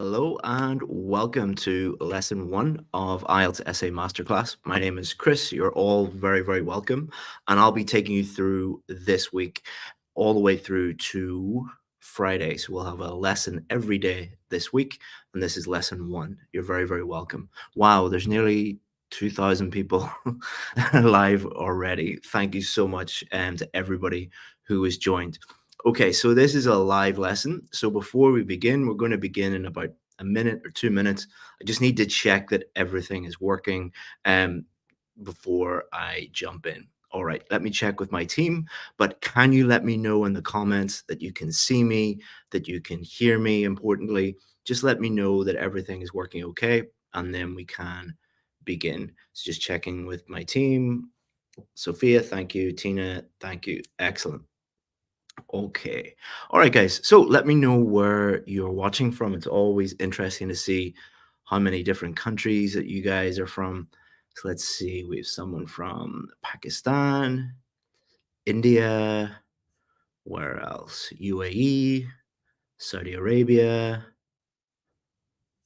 Hello and welcome to lesson one of IELTS Essay Masterclass. My name is Chris. You're all very, very welcome. And I'll be taking you through this week all the way through to Friday. So we'll have a lesson every day this week. And this is lesson one. You're very, very welcome. Wow, there's nearly 2,000 people live already. Thank you so much to everybody who has joined. Okay, so this is a live lesson. So before we begin, we're going to begin in about a minute or 2 minutes. I just need to check that everything is working before I jump in. All right, let me check with my team. But can you let me know in the comments that you can see me, that you can hear me, importantly? Just let me know that everything is working okay, and then we can begin. So just checking with my team. Sophia, thank you. Tina, thank you. Excellent. Okay. All right, guys. So let me know where you're watching from. It's always interesting to see how many different countries that you guys are from. So let's see. We have someone from Pakistan, India, where else? UAE, Saudi Arabia,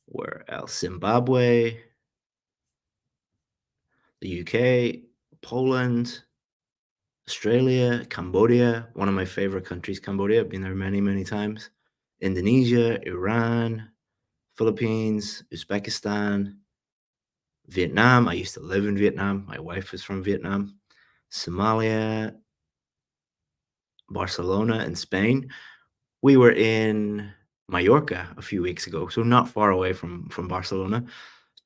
where else? Zimbabwe, the UK, Poland, Australia, Cambodia, one of my favorite countries, Cambodia. I've been there many, many times. Indonesia, Iran, Philippines, Uzbekistan, Vietnam. I used to live in Vietnam. My wife is from Vietnam. Somalia, Barcelona, and Spain. We were in Mallorca a few weeks ago, so not far away from Barcelona.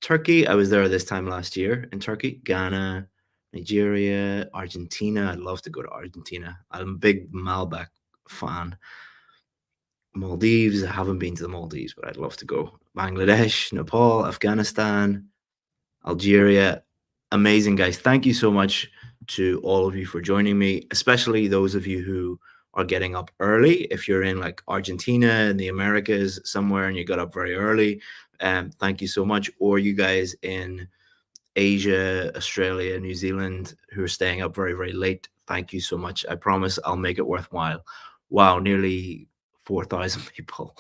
Turkey, I was there this time last year in Turkey. Ghana, Nigeria, Argentina. I'd love to go to Argentina. I'm a big Malbec fan. Maldives, I haven't been to the Maldives, but I'd love to go. Bangladesh, Nepal, Afghanistan, Algeria. Amazing, guys. Thank you so much to all of you for joining me, especially those of you who are getting up early. If you're in like Argentina in the Americas somewhere and you got up very early, thank you so much. Or you guys in Asia, Australia, New Zealand who are staying up very, very late, thank you so much. I promise I'll make it worthwhile. Wow, nearly 4,000 people.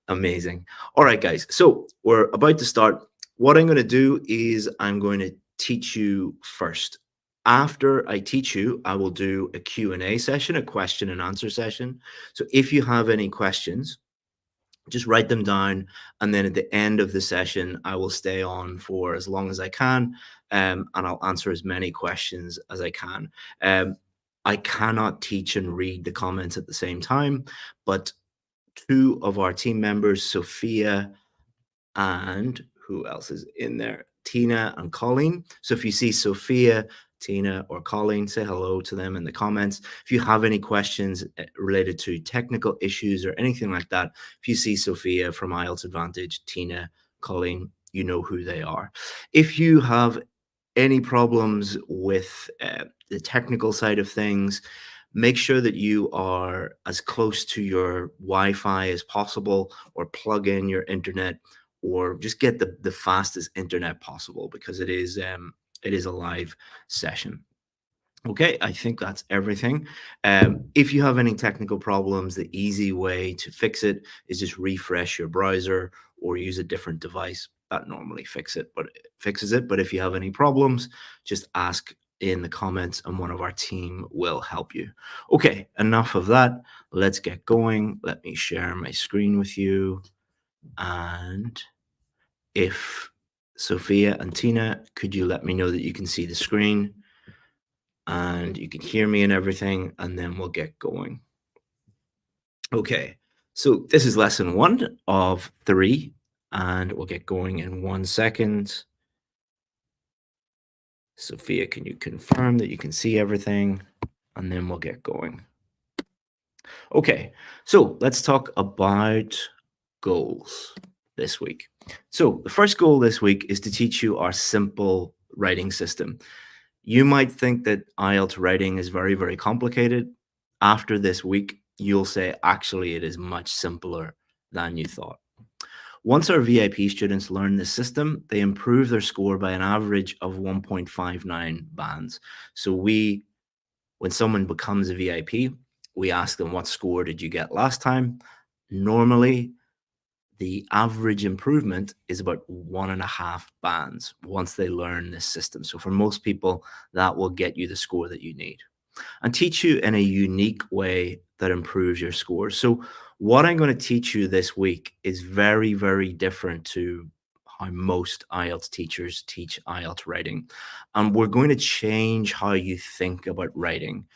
Amazing. All right, guys. So we're about to start. What I'm going to do is I'm going to teach you first. After I teach you, I will do a Q&A session, a question and answer session. So if you have any questions, just write them down. And then at the end of the session, I will stay on for as long as I can, and I'll answer as many questions as I can. I cannot teach and read the comments at the same time, but two of our team members, Sophia and who else is in there? Tina and Colleen. So if you see Sophia, Tina, or Colleen, say hello to them in the comments. If you have any questions related to technical issues or anything like that, if you see Sophia from IELTS Advantage, Tina, Colleen, you know who they are. If you have any problems with the technical side of things, make sure that you are as close to your Wi-Fi as possible, or plug in your internet, or just get the fastest internet possible, because it is a live session. Okay, I think that's everything. If you have any technical problems, the easy way to fix it is just refresh your browser or use a different device. That normally fixes it. But if you have any problems, just ask in the comments and one of our team will help you. Okay, enough of that. Let's get going. Let me share my screen with you. And if Sophia and Tina, could you let me know that you can see the screen and you can hear me and everything, and then we'll get going. Okay, so this is lesson one of three, and we'll get going in 1 second. Sophia, can you confirm that you can see everything? And then we'll get going. Okay, so let's talk about goals this week. So the first goal this week is to teach you our simple writing system. You might think that IELTS writing is very, very complicated. After this week, you'll say, actually, it is much simpler than you thought. Once our VIP students learn the system, they improve their score by an average of 1.59 bands. So when someone becomes a VIP, we ask them, what score did you get last time? Normally, the average improvement is about 1.5 bands once they learn this system. So for most people, that will get you the score that you need and teach you in a unique way that improves your scores. So what I'm going to teach you this week is very, very different to how most IELTS teachers teach IELTS writing. And we're going to change how you think about writing,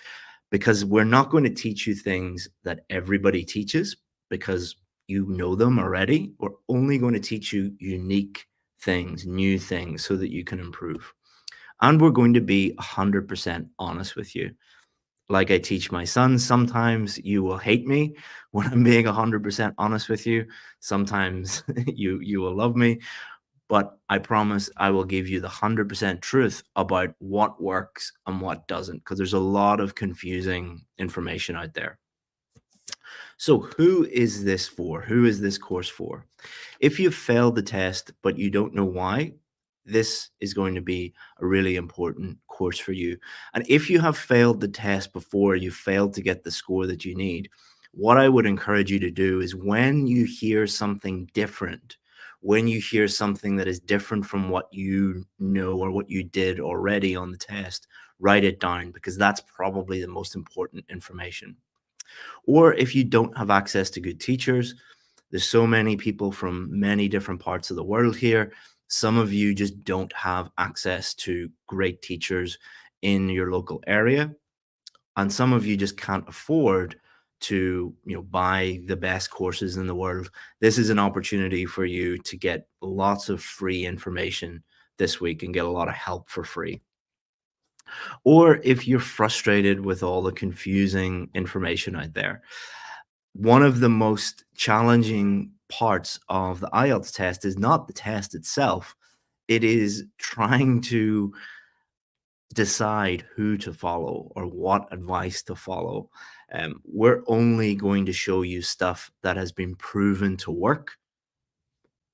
because we're not going to teach you things that everybody teaches because you know them already. We're only going to teach you unique things, new things, so that you can improve. And we're going to be 100% honest with you. Like I teach my sons, sometimes you will hate me when I'm being 100% honest with you. Sometimes you will love me, but I promise I will give you the 100% truth about what works and what doesn't, because there's a lot of confusing information out there. So, who is this for? Who is this course for? If you failed the test but you don't know why, this is going to be a really important course for you. And if you have failed the test before, you failed to get the score that you need, what I would encourage you to do is when you hear something different, when you hear something that is different from what you know or what you did already on the test, write it down, because that's probably the most important information. Or if you don't have access to good teachers, there's so many people from many different parts of the world here. Some of you just don't have access to great teachers in your local area, and some of you just can't afford to, buy the best courses in the world. This is an opportunity for you to get lots of free information this week and get a lot of help for free. Or if you're frustrated with all the confusing information out there, one of the most challenging parts of the IELTS test is not the test itself. It is trying to decide who to follow or what advice to follow. We're only going to show you stuff that has been proven to work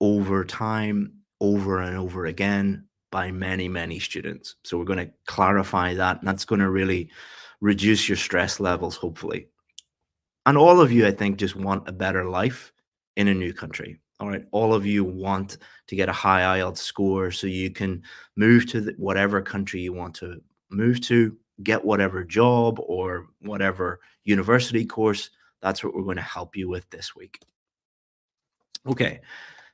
over time, over and over again by many, many students. So we're going to clarify that, and that's going to really reduce your stress levels, hopefully. And all of you, I think, just want a better life in a new country. All right. All of you want to get a high IELTS score so you can move to whatever country you want to move to, get whatever job or whatever university course. That's what we're going to help you with this week. Okay.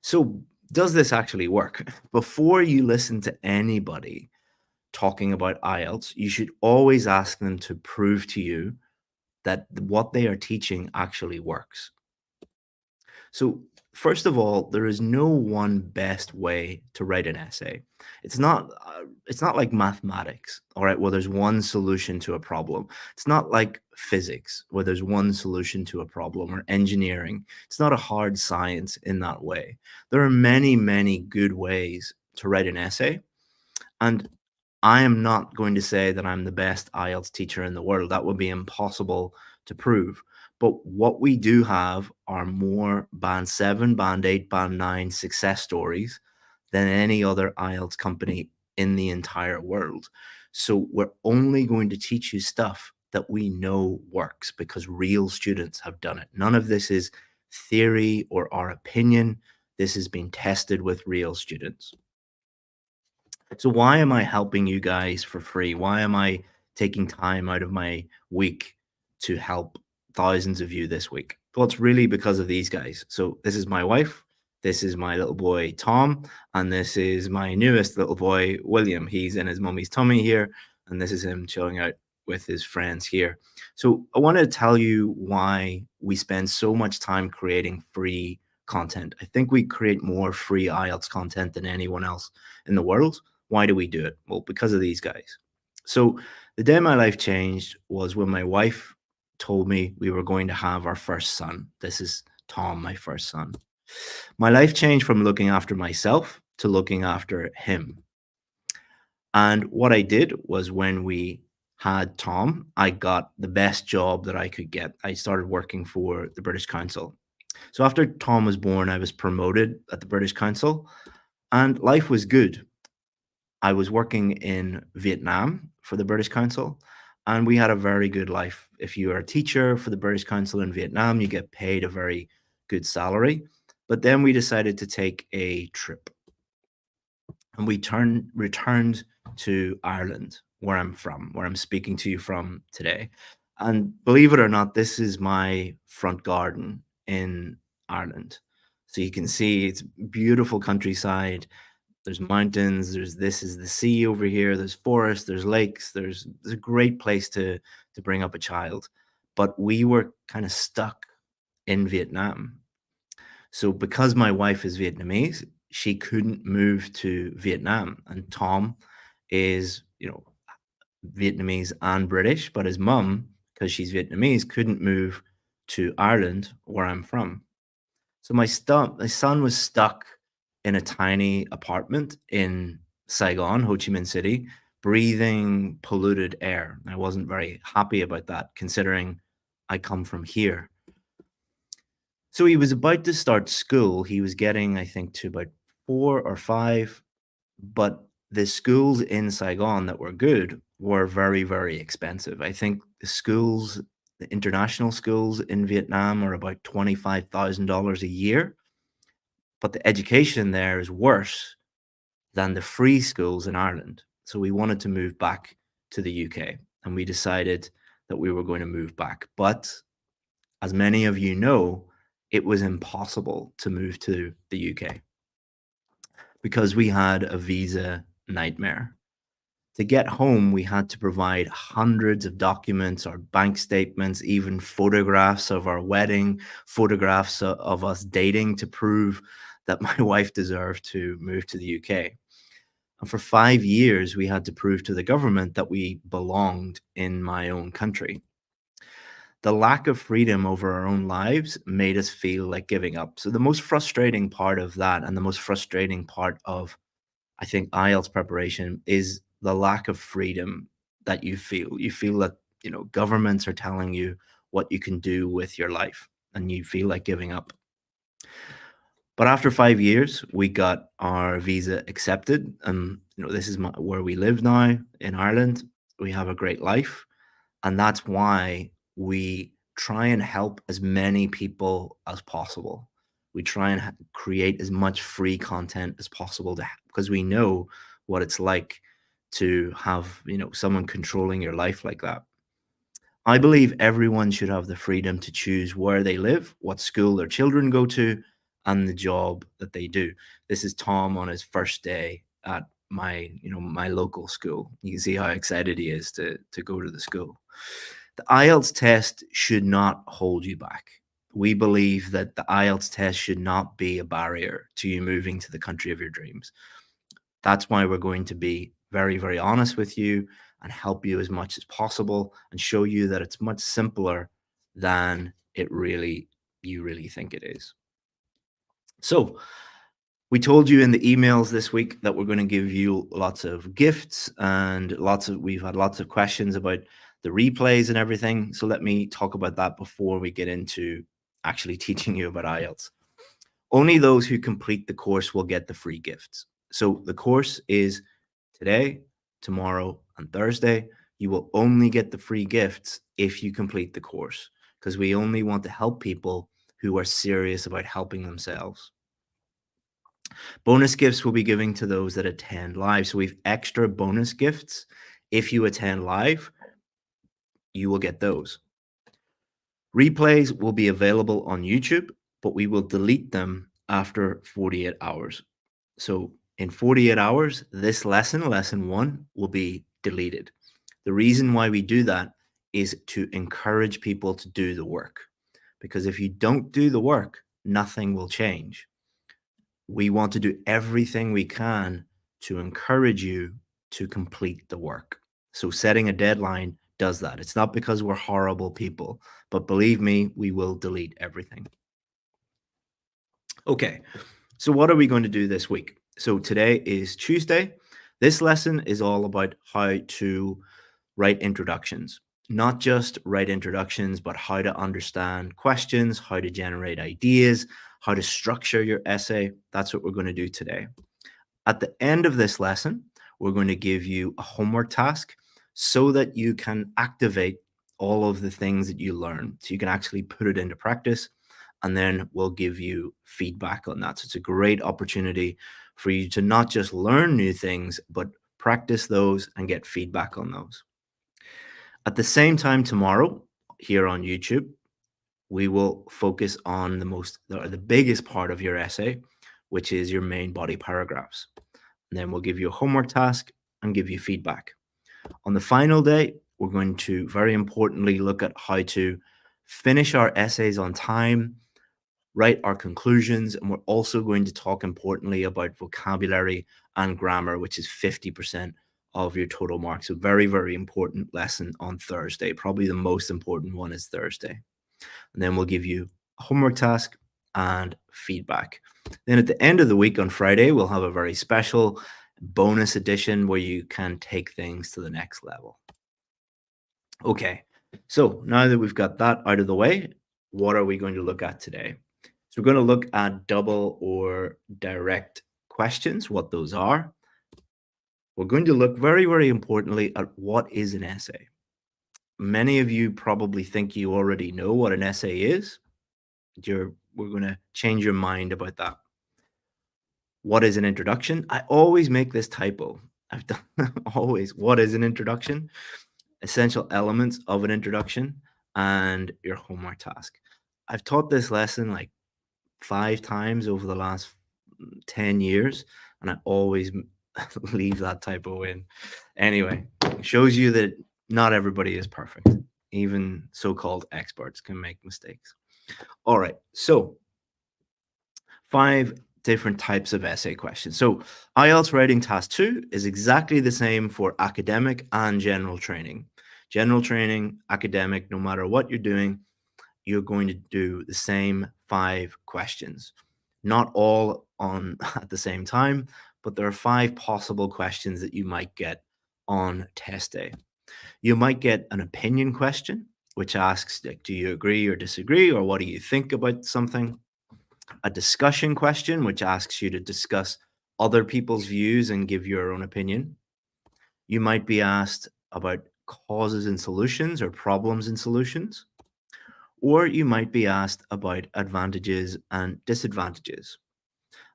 So, does this actually work? Before you listen to anybody talking about IELTS, you should always ask them to prove to you that what they are teaching actually works. So, first of all, there is no one best way to write an essay. It's not like mathematics, all right, where there's one solution to a problem. It's not like physics, where there's one solution to a problem, or engineering. It's not a hard science in that way. There are many, many good ways to write an essay, and I am not going to say that I'm the best IELTS teacher in the world. That would be impossible to prove. But what we do have are more band 7, band 8, band 9 success stories than any other IELTS company in the entire world. So we're only going to teach you stuff that we know works because real students have done it. None of this is theory or our opinion. This has been tested with real students. So why am I helping you guys for free? Why am I taking time out of my week to help thousands of you this week? Well, it's really because of these guys. So this is my wife, this is my little boy Tom, and this is my newest little boy William. He's in his mummy's tummy here, and this is him chilling out with his friends here. So I want to tell you why we spend so much time creating free content. I think we create more free IELTS content than anyone else in the world. Why do we do it? Well, because of these guys. So the day my life changed was when my wife told me we were going to have our first son. This is Tom, my first son. My life changed from looking after myself to looking after him. And what I did was when we had Tom, I got the best job that I could get. I started working for the British Council. So after Tom was born, I was promoted at the British Council, and life was good. I was working in Vietnam for the British Council, and we had a very good life. If you are a teacher for the British Council in Vietnam, you get paid a very good salary. But then we decided to take a trip, and we returned to Ireland, where I'm from, where I'm speaking to you from today. And believe it or not, this is my front garden in Ireland. So you can see it's beautiful countryside. There's mountains, this is the sea over here, there's forest, there's lakes, there's a great place to bring up a child. But we were kind of stuck in Vietnam. So because my wife is Vietnamese, she couldn't move to Vietnam. And Tom is, Vietnamese and British, but his mum, because she's Vietnamese, couldn't move to Ireland, where I'm from. So my son was stuck in a tiny apartment in Saigon, Ho Chi Minh City, breathing polluted air. I wasn't very happy about that, considering I come from here. So he was about to start school. He was getting, I think, to about 4 or 5, but the schools in Saigon that were good were very, very expensive. I think the international schools in Vietnam are about $25,000 a year, but the education there is worse than the free schools in Ireland. So we wanted to move back to the UK, and we decided that we were going to move back. But as many of you know, it was impossible to move to the UK because we had a visa nightmare. To get home, we had to provide hundreds of documents, our bank statements, even photographs of our wedding, photographs of us dating to prove that my wife deserved to move to the UK. And for 5 years, we had to prove to the government that we belonged in my own country. The lack of freedom over our own lives made us feel like giving up. So, the most frustrating part of that, and the most frustrating part of, I think, IELTS preparation is the lack of freedom that you feel. You feel that, governments are telling you what you can do with your life, and you feel like giving up. But after 5 years, we got our visa accepted, and this is where we live now in Ireland. We have a great life, and that's why we try and help as many people as possible. We try and create as much free content as possible because we know what it's like to have, someone controlling your life like that. I believe everyone should have the freedom to choose where they live, what school their children go to, and the job that they do. This is Tom on his first day at my local school. You can see how excited he is to go to the school. The IELTS test should not hold you back. We believe that the IELTS test should not be a barrier to you moving to the country of your dreams. That's why we're going to be very, very honest with you and help you as much as possible and show you that it's much simpler than you really think it is. So, we told you in the emails this week that we're going to give you lots of gifts and we've had lots of questions about the replays and everything. So let me talk about that before we get into actually teaching you about IELTS. Only those who complete the course will get the free gifts. So the course is today, tomorrow, and Thursday. You will only get the free gifts if you complete the course, because we only want to help people who are serious about helping themselves. Bonus gifts will be giving to those that attend live. So we've extra bonus gifts. If you attend live, you will get those. Replays will be available on YouTube, but we will delete them after 48 hours. So in 48 hours, this lesson 1, will be deleted. The reason why we do that is to encourage people to do the work. Because if you don't do the work, nothing will change. We want to do everything we can to encourage you to complete the work. So setting a deadline does that. It's not because we're horrible people, but believe me, we will delete everything. Okay, so what are we going to do this week? So today is Tuesday. This lesson is all about how to write introductions. Not just write introductions, but how to understand questions, how to generate ideas, how to structure your essay. That's what we're going to do today. At the end of this lesson, we're going to give you a homework task so that you can activate all of the things that you learn. So you can actually put it into practice. and then we'll give you feedback on that. So it's a great opportunity for you to not just learn new things, but practice those and get feedback on those. At the same time, tomorrow here on YouTube, we will focus on the biggest part of your essay, which is your main body paragraphs. And then we'll give you a homework task and give you feedback. On the final day, we're going to very importantly look at how to finish our essays on time, write our conclusions, and we're also going to talk importantly about vocabulary and grammar, which is 50% of your total marks. So very, very important lesson on Thursday. Probably the most important one is Thursday. And then we'll give you a homework task and feedback. Then at the end of the week on Friday, we'll have a very special bonus edition where you can take things to the next level. Okay, so now that we've got that out of the way, what are we going to look at today? So we're going to look at double or direct questions, what those are. We're going to look very, very importantly at what is an essay. Many of you probably think you already know what an essay is. We're going to change your mind about that. What is an introduction? I always make this typo. I've done always. What is an introduction? Essential elements of an introduction and your homework task. I've taught this lesson like 5 times over the last 10 years, and I always leave that typo in. Anyway, it shows you that not everybody is perfect. Even so-called experts can make mistakes. All right, so 5 different types of essay questions. So IELTS Writing Task 2 is exactly the same for academic and general training. General training, academic, no matter what you're doing, you're going to do the same 5 questions. Not all on at the same time, but there are 5 possible questions that you might get on test day. You might get an opinion question, which asks, like, do you agree or disagree, or what do you think about something? A discussion question, which asks you to discuss other people's views and give your own opinion. You might be asked about causes and solutions or problems and solutions. Or you might be asked about advantages and disadvantages.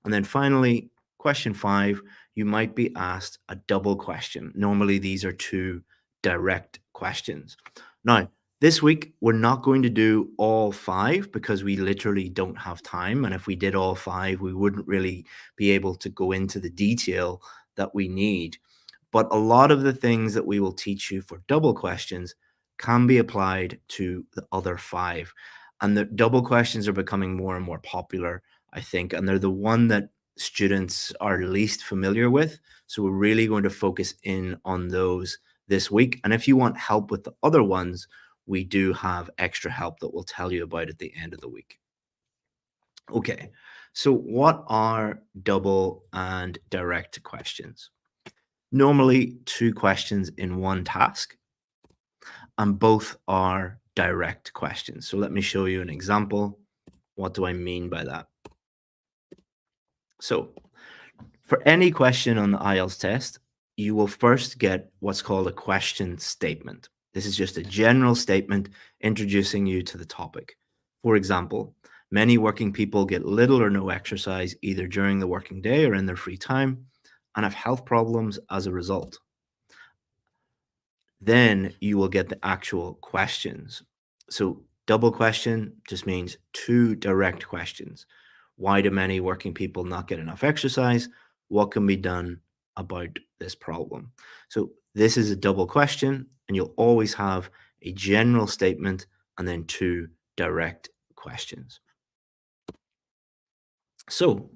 And then finally, question 5, you might be asked a double question. Normally, these are 2 direct questions. Now, this week, we're not going to do all 5 because we literally don't have time. And if we did all 5, we wouldn't really be able to go into the detail that we need. But a lot of the things that we will teach you for double questions can be applied to the other 5. And the double questions are becoming more and more popular, I think. And they're the one that students are least familiar with. So we're really going to focus in on those this week. And if you want help with the other ones, we do have extra help that we'll tell you about at the end of the week. Okay, so what are double and direct questions? Normally 2 questions in one task, and both are direct questions. So let me show you an example. What do I mean by that? So for any question on the IELTS test, you will first get what's called a question statement. This is just a general statement introducing you to the topic. For example, many working people get little or no exercise either during the working day or in their free time and have health problems as a result. Then you will get the actual questions. So double question just means 2 direct questions. Why do many working people not get enough exercise? What can be done about this problem? So this is a double question, and you'll always have a general statement and then 2 direct questions. So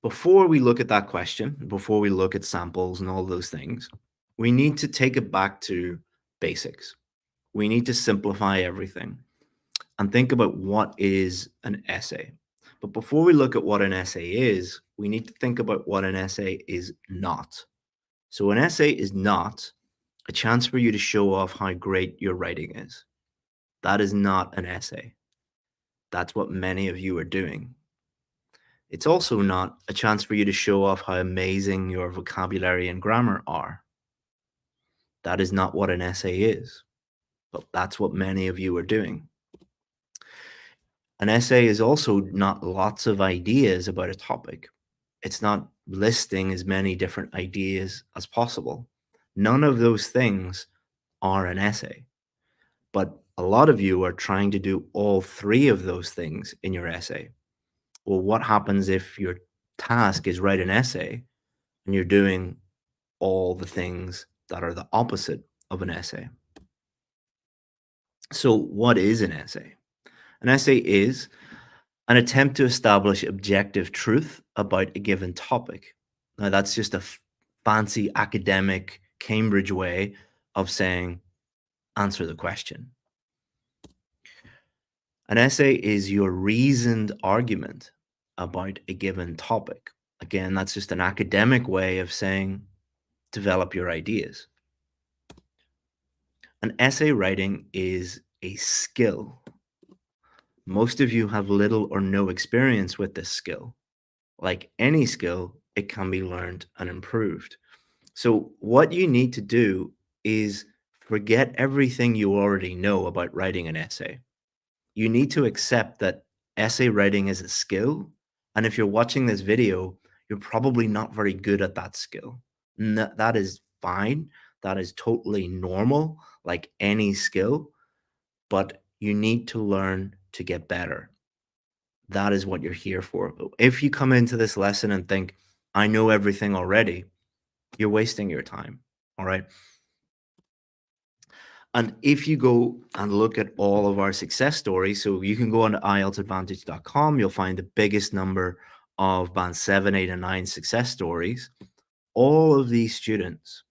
before we look at that question, before we look at samples and all those things, we need to take it back to basics. We need to simplify everything and think about what is an essay. But before we look at what an essay is, we need to think about what an essay is not. So an essay is not a chance for you to show off how great your writing is. That is not an essay. That's what many of you are doing. It's also not a chance for you to show off how amazing your vocabulary and grammar are. That is not what an essay is, but that's what many of you are doing. An essay is also not lots of ideas about a topic. It's not listing as many different ideas as possible. None of those things are an essay. But a lot of you are trying to do all three of those things in your essay. Well, what happens if your task is write an essay and you're doing all the things that are the opposite of an essay? So, what is an essay? An essay is an attempt to establish objective truth about a given topic. Now, that's just a fancy academic Cambridge way of saying answer the question. An essay is your reasoned argument about a given topic. Again, that's just an academic way of saying develop your ideas. An essay writing is a skill. Most of you have little or no experience with this skill. Like any skill, it can be learned and improved. So, what you need to do is forget everything you already know about writing an essay. You need to accept that essay writing is a skill. And if you're watching this video, you're probably not very good at that skill. That is fine. That is totally normal, like any skill. But you need to learn to get better. That is what you're here for. If you come into this lesson and think, I know everything already, you're wasting your time. All right. And if you go and look at all of our success stories, so you can go on to IELTSadvantage.com, you'll find the biggest number of band 7, 8, and 9 success stories. All of these students,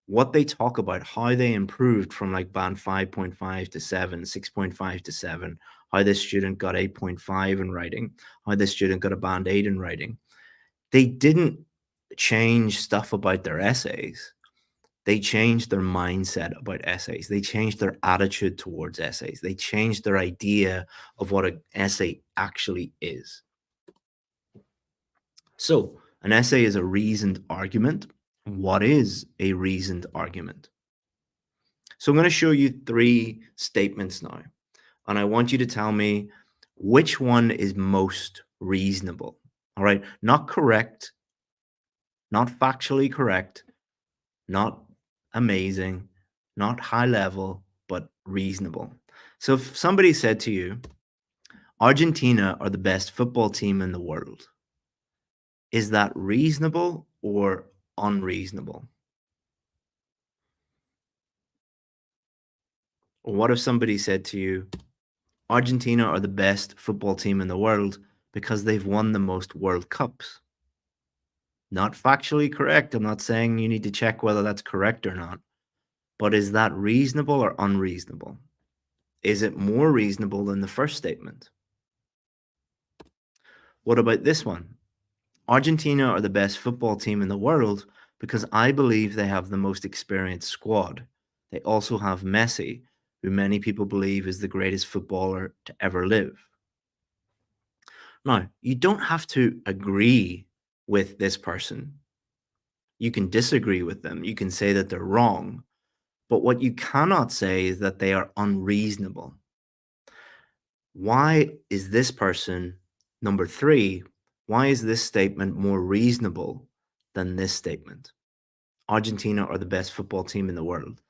what they talk about, how they improved from like band 5.5 to 7, 6.5 to 7, how this student got 8.5 in writing, how this student got a band 8 in writing. They didn't change stuff about their essays. They changed their mindset about essays. They changed their attitude towards essays. They changed their idea of what an essay actually is. So, an essay is a reasoned argument. What is a reasoned argument? So, I'm going to show you 3 statements now, and I want you to tell me which one is most reasonable. All right, not correct, not factually correct, not amazing, not high level, but reasonable. So if somebody said to you, Argentina are the best football team in the world, is that reasonable or unreasonable? Or what if somebody said to you, Argentina are the best football team in the world because they've won the most World Cups? Not factually correct. I'm not saying you need to check whether that's correct or not. But is that reasonable or unreasonable? Is it more reasonable than the first statement? What about this one? Argentina are the best football team in the world because I believe they have the most experienced squad. They also have Messi, who many people believe is the greatest footballer to ever live. Now, you don't have to agree with this person. You can disagree with them. You can say that they're wrong. But what you cannot say is that they are unreasonable. Why is this person, number 3, why is this statement more reasonable than this statement? Argentina are the best football team in the world.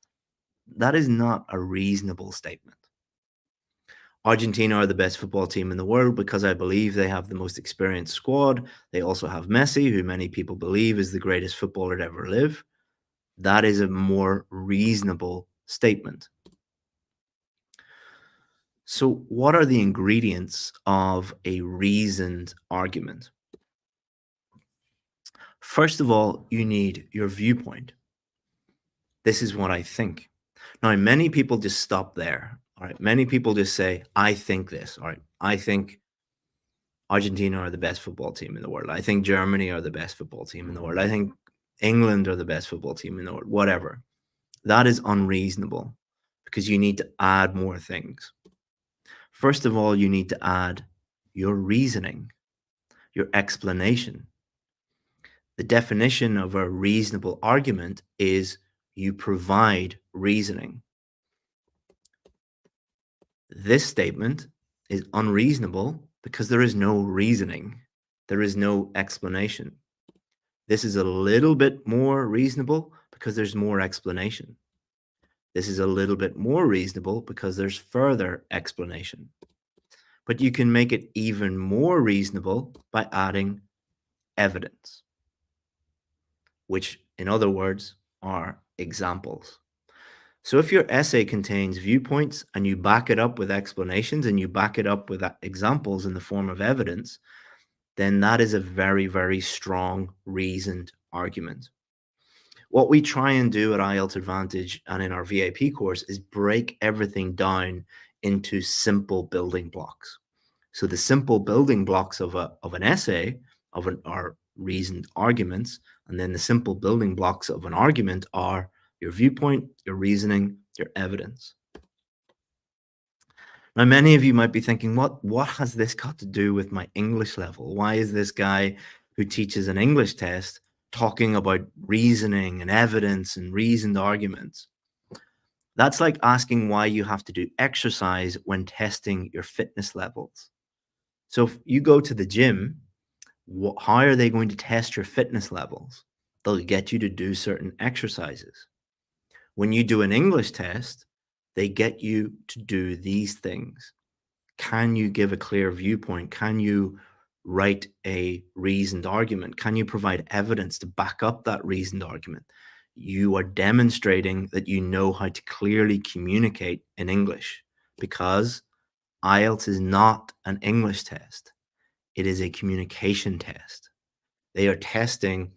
That is not a reasonable statement. Argentina are the best football team in the world because I believe they have the most experienced squad. They also have Messi, who many people believe is the greatest footballer to ever live. That is a more reasonable statement. So, what are the ingredients of a reasoned argument? First of all, you need your viewpoint. This is what I think. Now, many people just stop there. All right. Many people just say, I think this. All right. I think Argentina are the best football team in the world. I think Germany are the best football team in the world. I think England are the best football team in the world. Whatever. That is unreasonable because you need to add more things. First of all, you need to add your reasoning, your explanation. The definition of a reasonable argument is you provide reasoning. This statement is unreasonable because there is no reasoning. There is no explanation. This is a little bit more reasonable because there's more explanation. This is a little bit more reasonable because there's further explanation. But you can make it even more reasonable by adding evidence, which in other words are examples. So if your essay contains viewpoints and you back it up with explanations and you back it up with examples in the form of evidence, then that is a very, very strong reasoned argument. What we try and do at IELTS Advantage and in our VIP course is break everything down into simple building blocks. So the simple building blocks of an essay are reasoned arguments, and then the simple building blocks of an argument are your viewpoint, your reasoning, your evidence. Now, many of you might be thinking, what has this got to do with my English level? Why is this guy who teaches an English test talking about reasoning and evidence and reasoned arguments? That's like asking why you have to do exercise when testing your fitness levels. So if you go to the gym, how are they going to test your fitness levels? They'll get you to do certain exercises. When you do an English test, they get you to do these things. Can you give a clear viewpoint? Can you write a reasoned argument? Can you provide evidence to back up that reasoned argument? You are demonstrating that you know how to clearly communicate in English, because IELTS is not an English test. It is a communication test. They are testing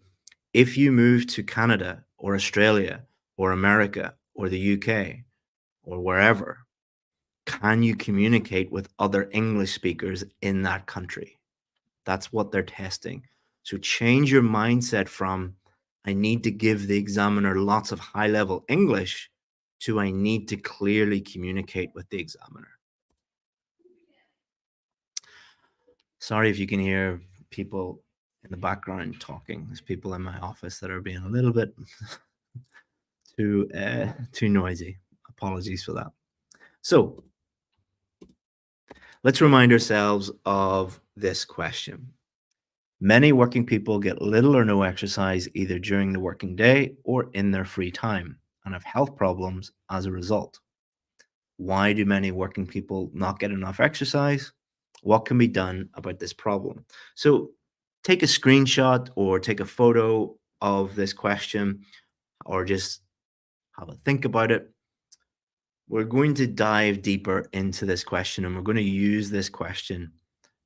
if you move to Canada or Australia or America or the UK or wherever, can you communicate with other English speakers in that country? That's what they're testing. So change your mindset from, I need to give the examiner lots of high-level English, to I need to clearly communicate with the examiner. Sorry if you can hear people in the background talking. There's people in my office that are being a little bit too noisy. Apologies for that. So let's remind ourselves of this question. Many working people get little or no exercise either during the working day or in their free time and have health problems as a result. Why do many working people not get enough exercise? What can be done about this problem? So take a screenshot or take a photo of this question, or just have a think about it. We're going to dive deeper into this question, and we're going to use this question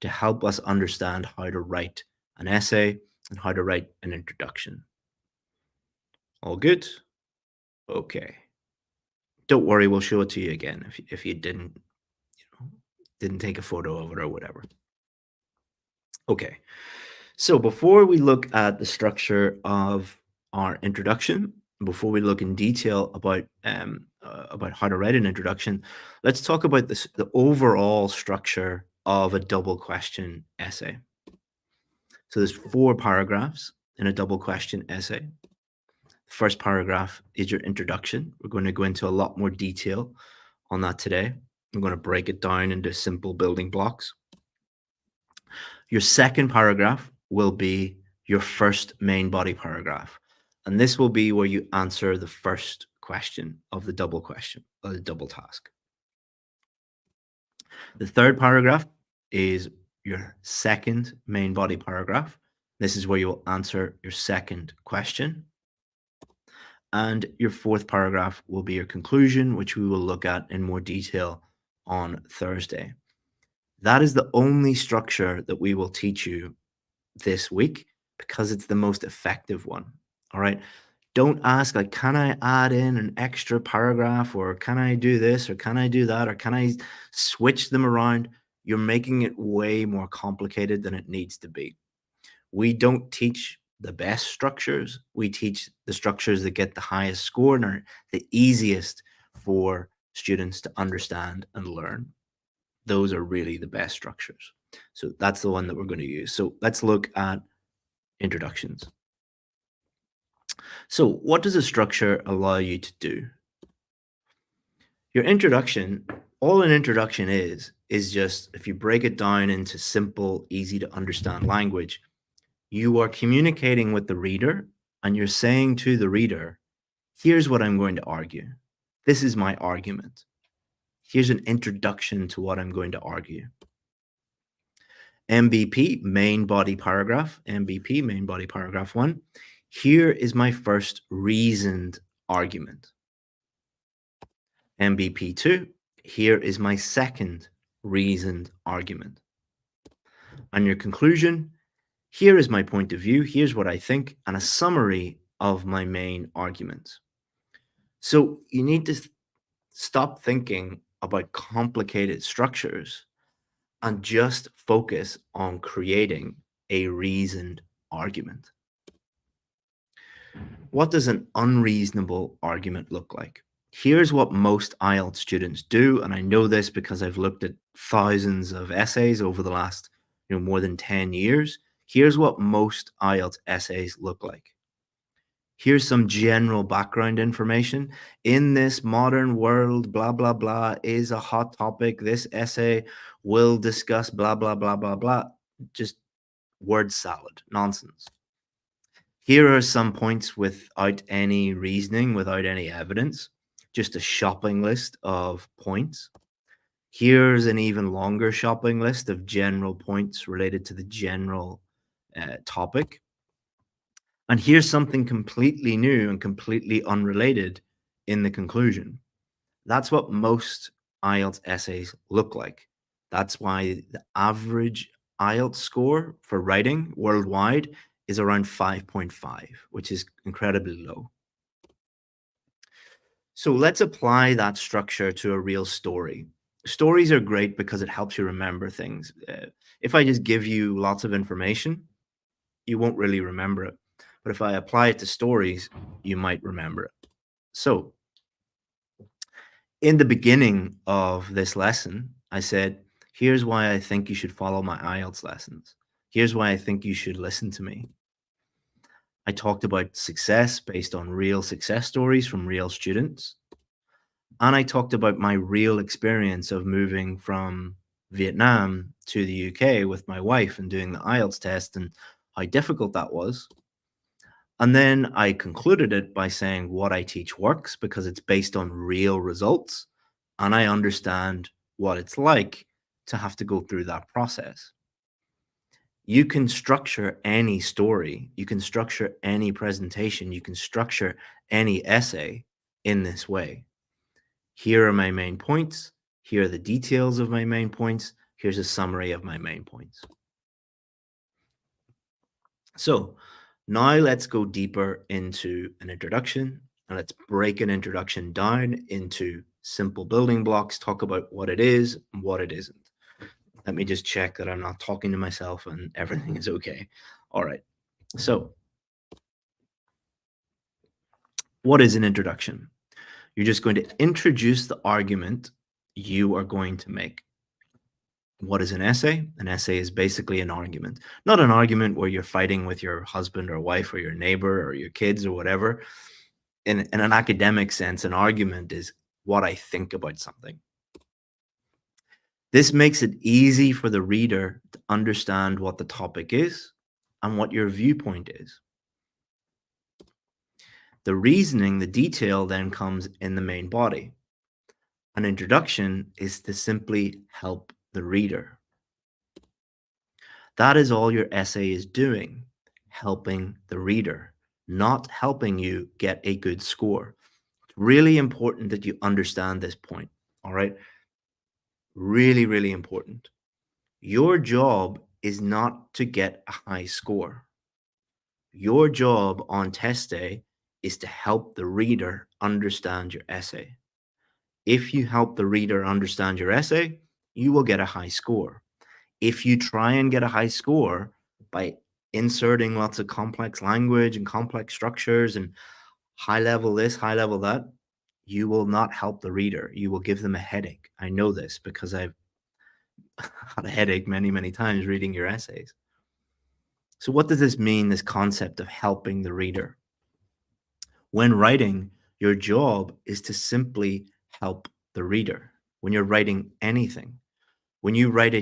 to help us understand how to write an essay and how to write an introduction. All good? Okay. Don't worry, we'll show it to you again if you didn't take a photo of it or whatever. Okay. So before we look at the structure of our introduction, before we look in detail about how to write an introduction, let's talk about the overall structure of a double question essay. So there's 4 paragraphs in a double question essay. The first paragraph is your introduction. We're going to go into a lot more detail on that today. I'm going to break it down into simple building blocks. Your second paragraph will be your first main body paragraph. And this will be where you answer the first question of the double question, or the double task. The third paragraph is your second main body paragraph. This is where you will answer your second question. And your fourth paragraph will be your conclusion, which we will look at in more detail on Thursday. That is the only structure that we will teach you this week, because it's the most effective one. All right. Don't ask, like, can I add in an extra paragraph, or can I do this, or can I do that, or can I switch them around? You're making it way more complicated than it needs to be. We don't teach the best structures. We teach the structures that get the highest score and are the easiest for students to understand and learn. Those are really the best structures. So that's the one that we're going to use. So let's look at introductions. So what does a structure allow you to do? Your introduction All an introduction is just, if you break it down into simple, easy to understand language, you are communicating with the reader and you're saying to the reader, here's what I'm going to argue. This is my argument. Here's an introduction to what I'm going to argue. MBP, main body paragraph. MBP, main body paragraph 1. Here is my first reasoned argument. MBP 2, here is my second reasoned argument. And your conclusion, here is my point of view, here's what I think, and a summary of my main arguments. So you need to stop thinking about complicated structures and just focus on creating a reasoned argument. What does an unreasonable argument look like? Here's what most IELTS students do, and I know this because I've looked at thousands of essays over the last more than 10 years. Here's what most IELTS essays look like. Here's some general background information. In this modern world, blah, blah, blah is a hot topic. This essay will discuss blah, blah, blah, blah, blah. Just word salad, nonsense. Here are some points without any reasoning, without any evidence, just a shopping list of points. Here's an even longer shopping list of general points related to the general topic. And here's something completely new and completely unrelated in the conclusion. That's what most IELTS essays look like. That's why the average IELTS score for writing worldwide is around 5.5, which is incredibly low. So let's apply that structure to a real story. Stories are great because it helps you remember things. If I just give you lots of information, you won't really remember it. But if I apply it to stories, you might remember it. So in the beginning of this lesson, I said, here's why I think you should follow my IELTS lessons. Here's why I think you should listen to me. I talked about success based on real success stories from real students. And I talked about my real experience of moving from Vietnam to the UK with my wife and doing the IELTS test and how difficult that was. And then I concluded it by saying what I teach works because it's based on real results. And I understand what it's like to have to go through that process. You can structure any story, you can structure any presentation, you can structure any essay in this way. Here are my main points. Here are the details of my main points. Here's a summary of my main points. So now let's go deeper into an introduction and let's break an introduction down into simple building blocks, talk about what it is and what it isn't. Let me just check that I'm not talking to myself and everything is okay. All right. So what is an introduction? You're just going to introduce the argument you are going to make. What is an essay? An essay is basically an argument, not an argument where you're fighting with your husband or wife or your neighbor or your kids or whatever. In an academic sense, an argument is what I think about something. This makes it easy for the reader to understand what the topic is and what your viewpoint is. The reasoning, the detail then comes in the main body. An introduction is to simply help the reader. That is all your essay is doing, helping the reader, not helping you get a good score. It's really important that you understand this point, all right? Really, really important. Your job is not to get a high score. Your job on test day is to help the reader understand your essay. If you help the reader understand your essay, you will get a high score. If you try and get a high score by inserting lots of complex language and complex structures and high level this, high level that, you will not help the reader. You will give them a headache. I know this because I've had a headache many, many times reading your essays. So what does this mean, this concept of helping the reader? When writing, your job is to simply help the reader. when you're writing anything. When I write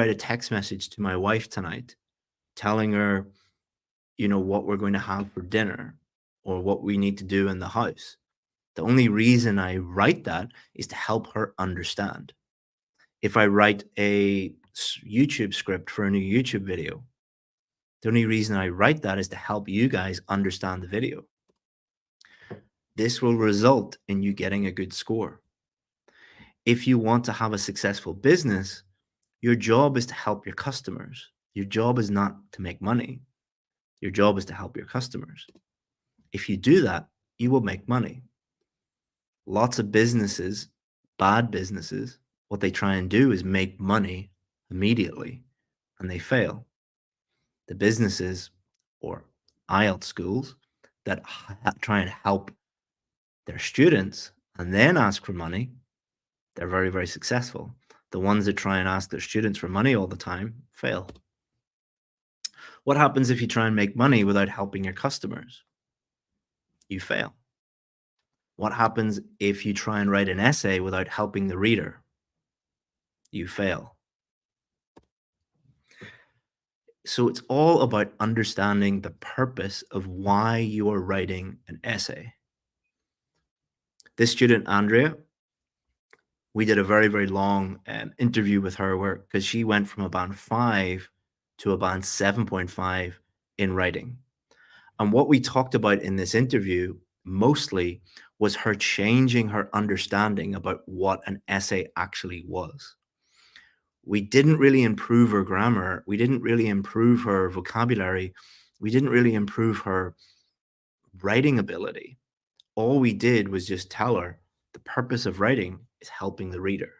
a text message to my wife tonight, telling her, what we're going to have for dinner or what we need to do in the house, the only reason I write that is to help her understand. If I write a YouTube script for a new YouTube video, the only reason I write that is to help you guys understand the video. This will result in you getting a good score. If you want to have a successful business, your job is to help your customers. Your job is not to make money. Your job is to help your customers. If you do that, you will make money. Lots of businesses, bad businesses, what they try and do is make money immediately, and they fail. The businesses or IELTS schools that try and help their students and then ask for money, they're very, very successful. The ones that try and ask their students for money all the time fail. What happens if you try and make money without helping your customers? You fail. What happens if you try and write an essay without helping the reader? You fail. So it's all about understanding the purpose of why you are writing an essay. This student, Andrea, we did a very, very long interview with her because she went from a band 5 to a band 7.5 in writing. And what we talked about in this interview mostly was her changing her understanding about what an essay actually was. We didn't really improve her grammar. We didn't really improve her vocabulary. We didn't really improve her writing ability. All we did was just tell her the purpose of writing is helping the reader.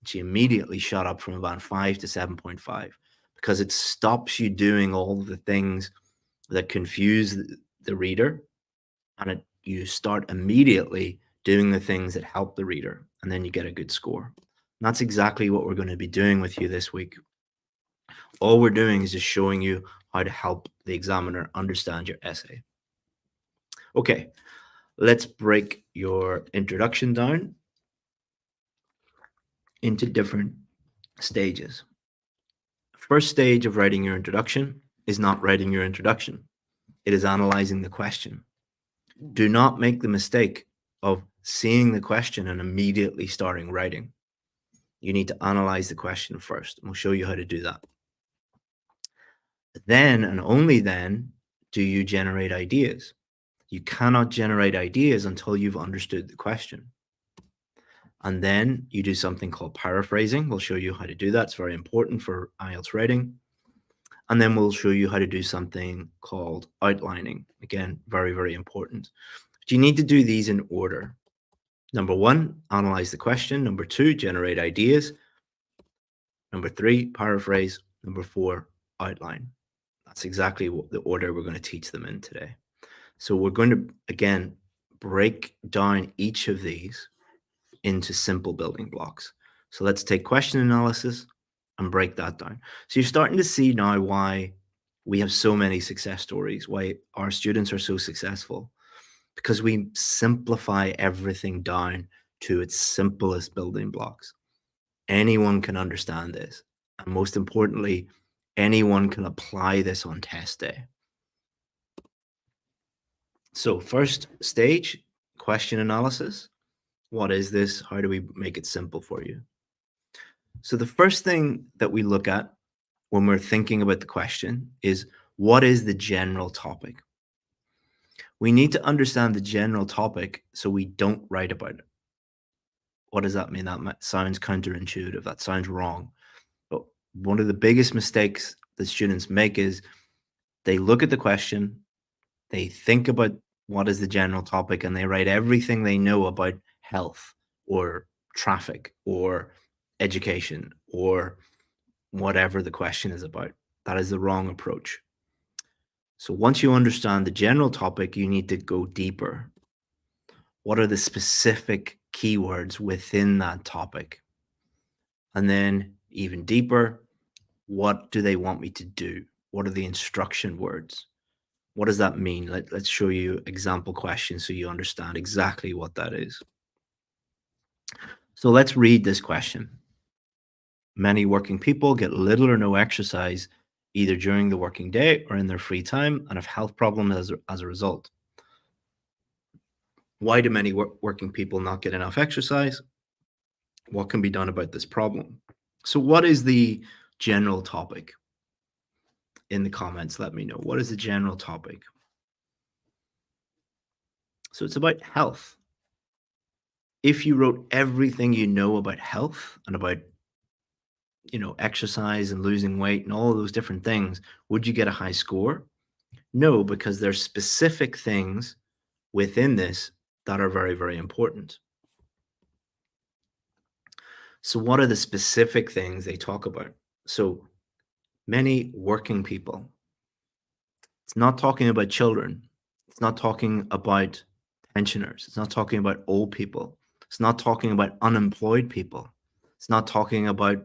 She immediately shot up from about 5 to 7.5 because it stops you doing all the things that confuse the reader, and you start immediately doing the things that help the reader, and then you get a good score. And that's exactly what we're going to be doing with you this week. All we're doing is just showing you how to help the examiner understand your essay. Okay, let's break your introduction down into different stages. First stage of writing your introduction is not writing your introduction. It is analyzing the question. Do not make the mistake of seeing the question and immediately starting writing. You need to analyze the question first, and we'll show you how to do that. Then and only then do you generate ideas. You cannot generate ideas until you've understood the question. And then you do something called paraphrasing. We'll show you how to do that. It's very important for IELTS writing. And then we'll show you how to do something called outlining. Again, very, very important. But you need to do these in order. Number 1, analyze the question. Number 2, generate ideas. Number 3, paraphrase. Number 4, outline. That's exactly what the order we're going to teach them in today. So we're going to, again, break down each of these into simple building blocks. So let's take question analysis and break that down. So you're starting to see now why we have so many success stories, why our students are so successful, because we simplify everything down to its simplest building blocks. Anyone can understand this. And most importantly, anyone can apply this on test day. So first stage, question analysis. What is this? How do we make it simple for you? So the first thing that we look at when we're thinking about the question is, what is the general topic? We need to understand the general topic so we don't write about it. What does that mean? That sounds counterintuitive. That sounds wrong. But one of the biggest mistakes that students make is they look at the question, they think about what is the general topic, and they write everything they know about health or traffic or education or whatever the question is about. That is the wrong approach. So once you understand the general topic, you need to go deeper. What are the specific keywords within that topic? And then even deeper, what do they want me to do? What are the instruction words? What does that mean? Let's show you example questions so you understand exactly what that is. So let's read this question. Many working people get little or no exercise either during the working day or in their free time and have health problems as a result. Why do many working people not get enough exercise? What can be done about this problem? So, what is the general topic? In the comments, let me know. What is the general topic? So, it's about health. If you wrote everything you know about health and about exercise and losing weight and all of those different things, would you get a high score? No, because there's specific things within this that are very, very important. So, what are the specific things they talk about? So, many working people, it's not talking about children, it's not talking about pensioners, it's not talking about old people, it's not talking about unemployed people, it's not talking about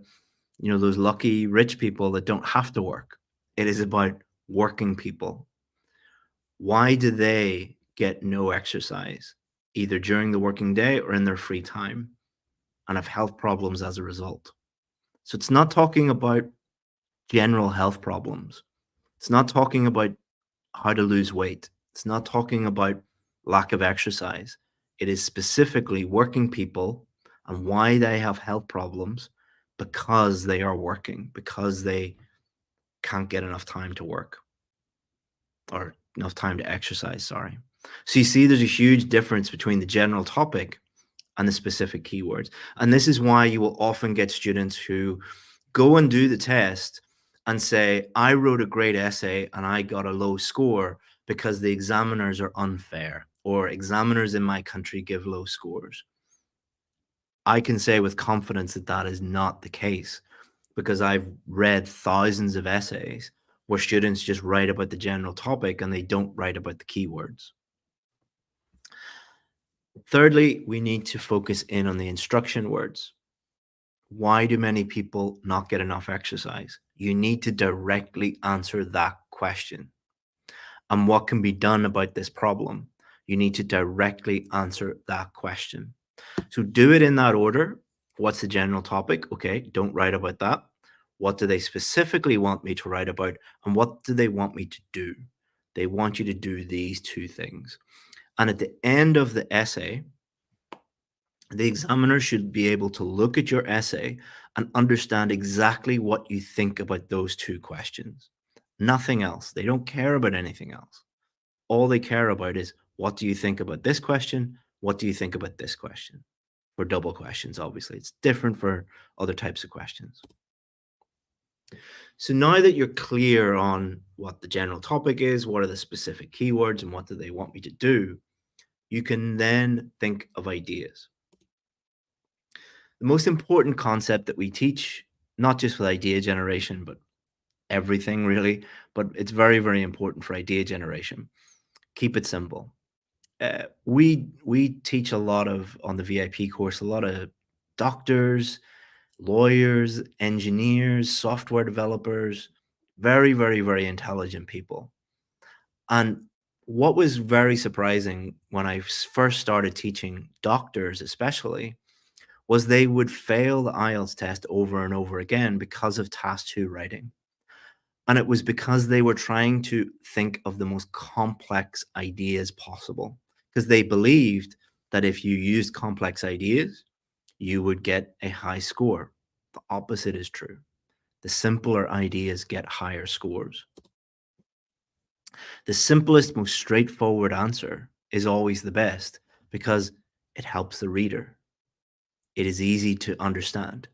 those lucky rich people that don't have to work. It is about working people. Why do they get no exercise, either during the working day or in their free time, and have health problems as a result? So it's not talking about general health problems. It's not talking about how to lose weight. It's not talking about lack of exercise. It is specifically working people and why they have health problems because they are working, because they can't get enough time to work or enough time to exercise, sorry. So you see there's a huge difference between the general topic and the specific keywords. And this is why you will often get students who go and do the test and say, I wrote a great essay and I got a low score because the examiners are unfair or examiners in my country give low scores. I can say with confidence that that is not the case because I've read thousands of essays where students just write about the general topic and they don't write about the keywords. Thirdly, we need to focus in on the instruction words. Why do many people not get enough exercise? You need to directly answer that question. And what can be done about this problem? You need to directly answer that question. So do it in that order. What's the general topic? Okay, don't write about that. What do they specifically want me to write about? And what do they want me to do? They want you to do these two things. And at the end of the essay, the examiner should be able to look at your essay and understand exactly what you think about those two questions. Nothing else. They don't care about anything else. All they care about is what do you think about this question? What do you think about this question? For double questions, obviously. It's different for other types of questions. So now that you're clear on what the general topic is, what are the specific keywords, and what do they want me to do, you can then think of ideas. The most important concept that we teach, not just with idea generation, but everything really, but it's very, very important for idea generation. Keep it simple. We teach a lot of on the VIP course, a lot of doctors, lawyers, engineers, software developers, very, very, very intelligent people. And what was very surprising when I first started teaching doctors, especially, was they would fail the IELTS test over and over again because of task two writing. And it was because they were trying to think of the most complex ideas possible because they believed that if you used complex ideas, you would get a high score. The opposite is true. The simpler ideas get higher scores. The simplest, most straightforward answer is always the best because it helps the reader. It is easy to understand.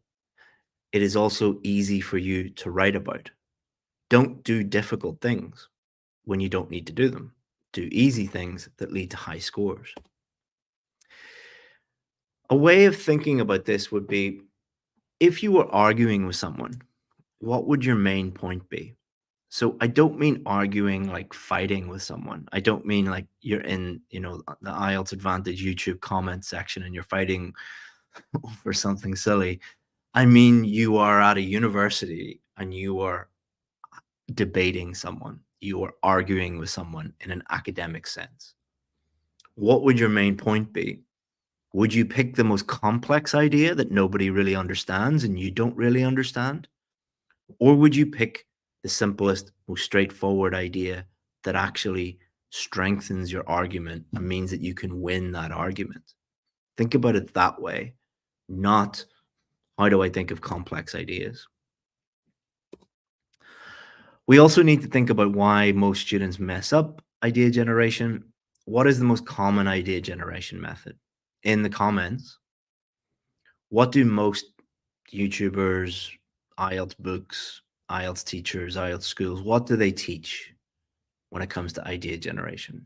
It is also easy for you to write about. Don't do difficult things when you don't need to do them. Do easy things that lead to high scores. A way of thinking about this would be if you were arguing with someone, what would your main point be? So I don't mean arguing like fighting with someone. I don't mean like you're in, the IELTS Advantage YouTube comment section and you're fighting over something silly. I mean, you are at a university and you are debating someone, you are arguing with someone in an academic sense. What would your main point be? Would you pick the most complex idea that nobody really understands and you don't really understand? Or would you pick the simplest, most straightforward idea that actually strengthens your argument and means that you can win that argument? Think about it that way, not how do I think of complex ideas? We also need to think about why most students mess up idea generation. What is the most common idea generation method? In the comments, what do most YouTubers, IELTS books, IELTS teachers, IELTS schools, what do they teach when it comes to idea generation?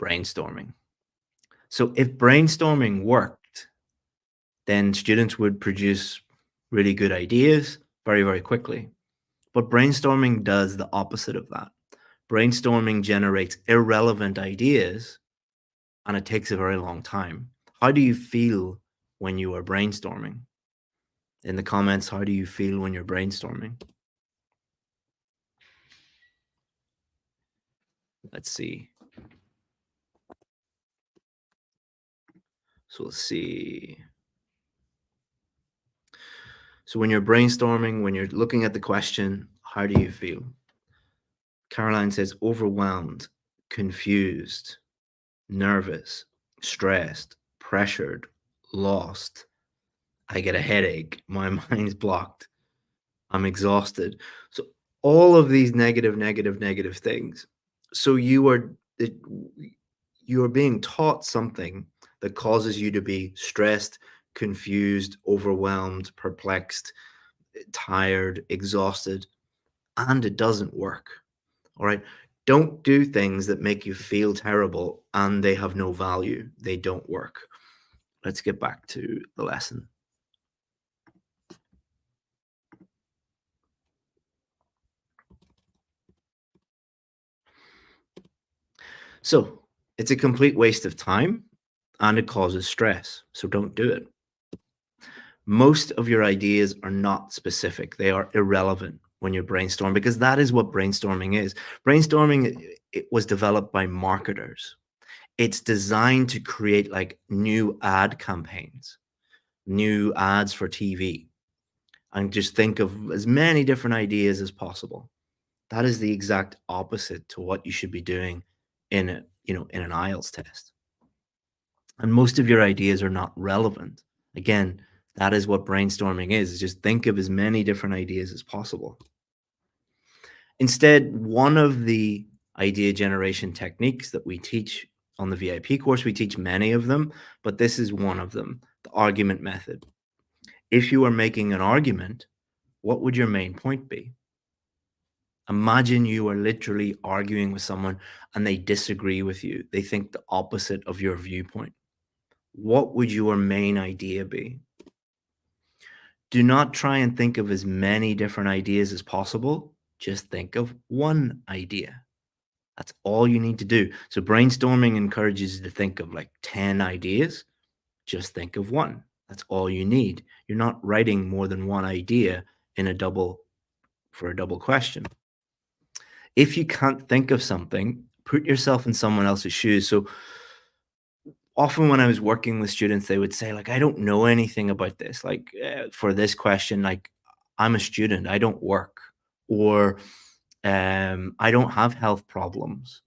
Brainstorming. So if brainstorming worked, then students would produce really good ideas very, very quickly. But brainstorming does the opposite of that. Brainstorming generates irrelevant ideas and it takes a very long time. How do you feel when you are brainstorming? In the comments, how do you feel when you're brainstorming? Let's see. So let's see. So when you're brainstorming, when you're looking at the question, how do you feel? Caroline says overwhelmed, confused, nervous, stressed, pressured, lost. I get a headache. My mind's blocked. I'm exhausted. So all of these negative things. So you are being taught something that causes you to be stressed, confused, overwhelmed, perplexed, tired, exhausted, and it doesn't work. All right. Don't do things that make you feel terrible and they have no value. They don't work. Let's get back to the lesson. So it's a complete waste of time and it causes stress. So don't do it. Most of your ideas are not specific, they are irrelevant when you brainstorm because that is what brainstorming is. Brainstorming, it was developed by marketers. It's designed to create like new ad campaigns, new ads for TV, and just think of as many different ideas as possible. That is the exact opposite to what you should be doing in in an IELTS test. And most of your ideas are not relevant. Again, that is what brainstorming is just think of as many different ideas as possible. Instead, one of the idea generation techniques that we teach on the VIP course, we teach many of them, but this is one of them, the argument method. If you are making an argument, what would your main point be? Imagine you are literally arguing with someone and they disagree with you. They think the opposite of your viewpoint. What would your main idea be? Do not try and think of as many different ideas as possible. Just think of one idea. That's all you need to do. So brainstorming encourages you to think of like 10 ideas. Just think of one. That's all you need. You're not writing more than one idea in a double question. If you can't think of something, put yourself in someone else's shoes. So often when I was working with students, they would say like, I don't know anything about this. Like for this question, like I'm a student, I don't work, or I don't have health problems.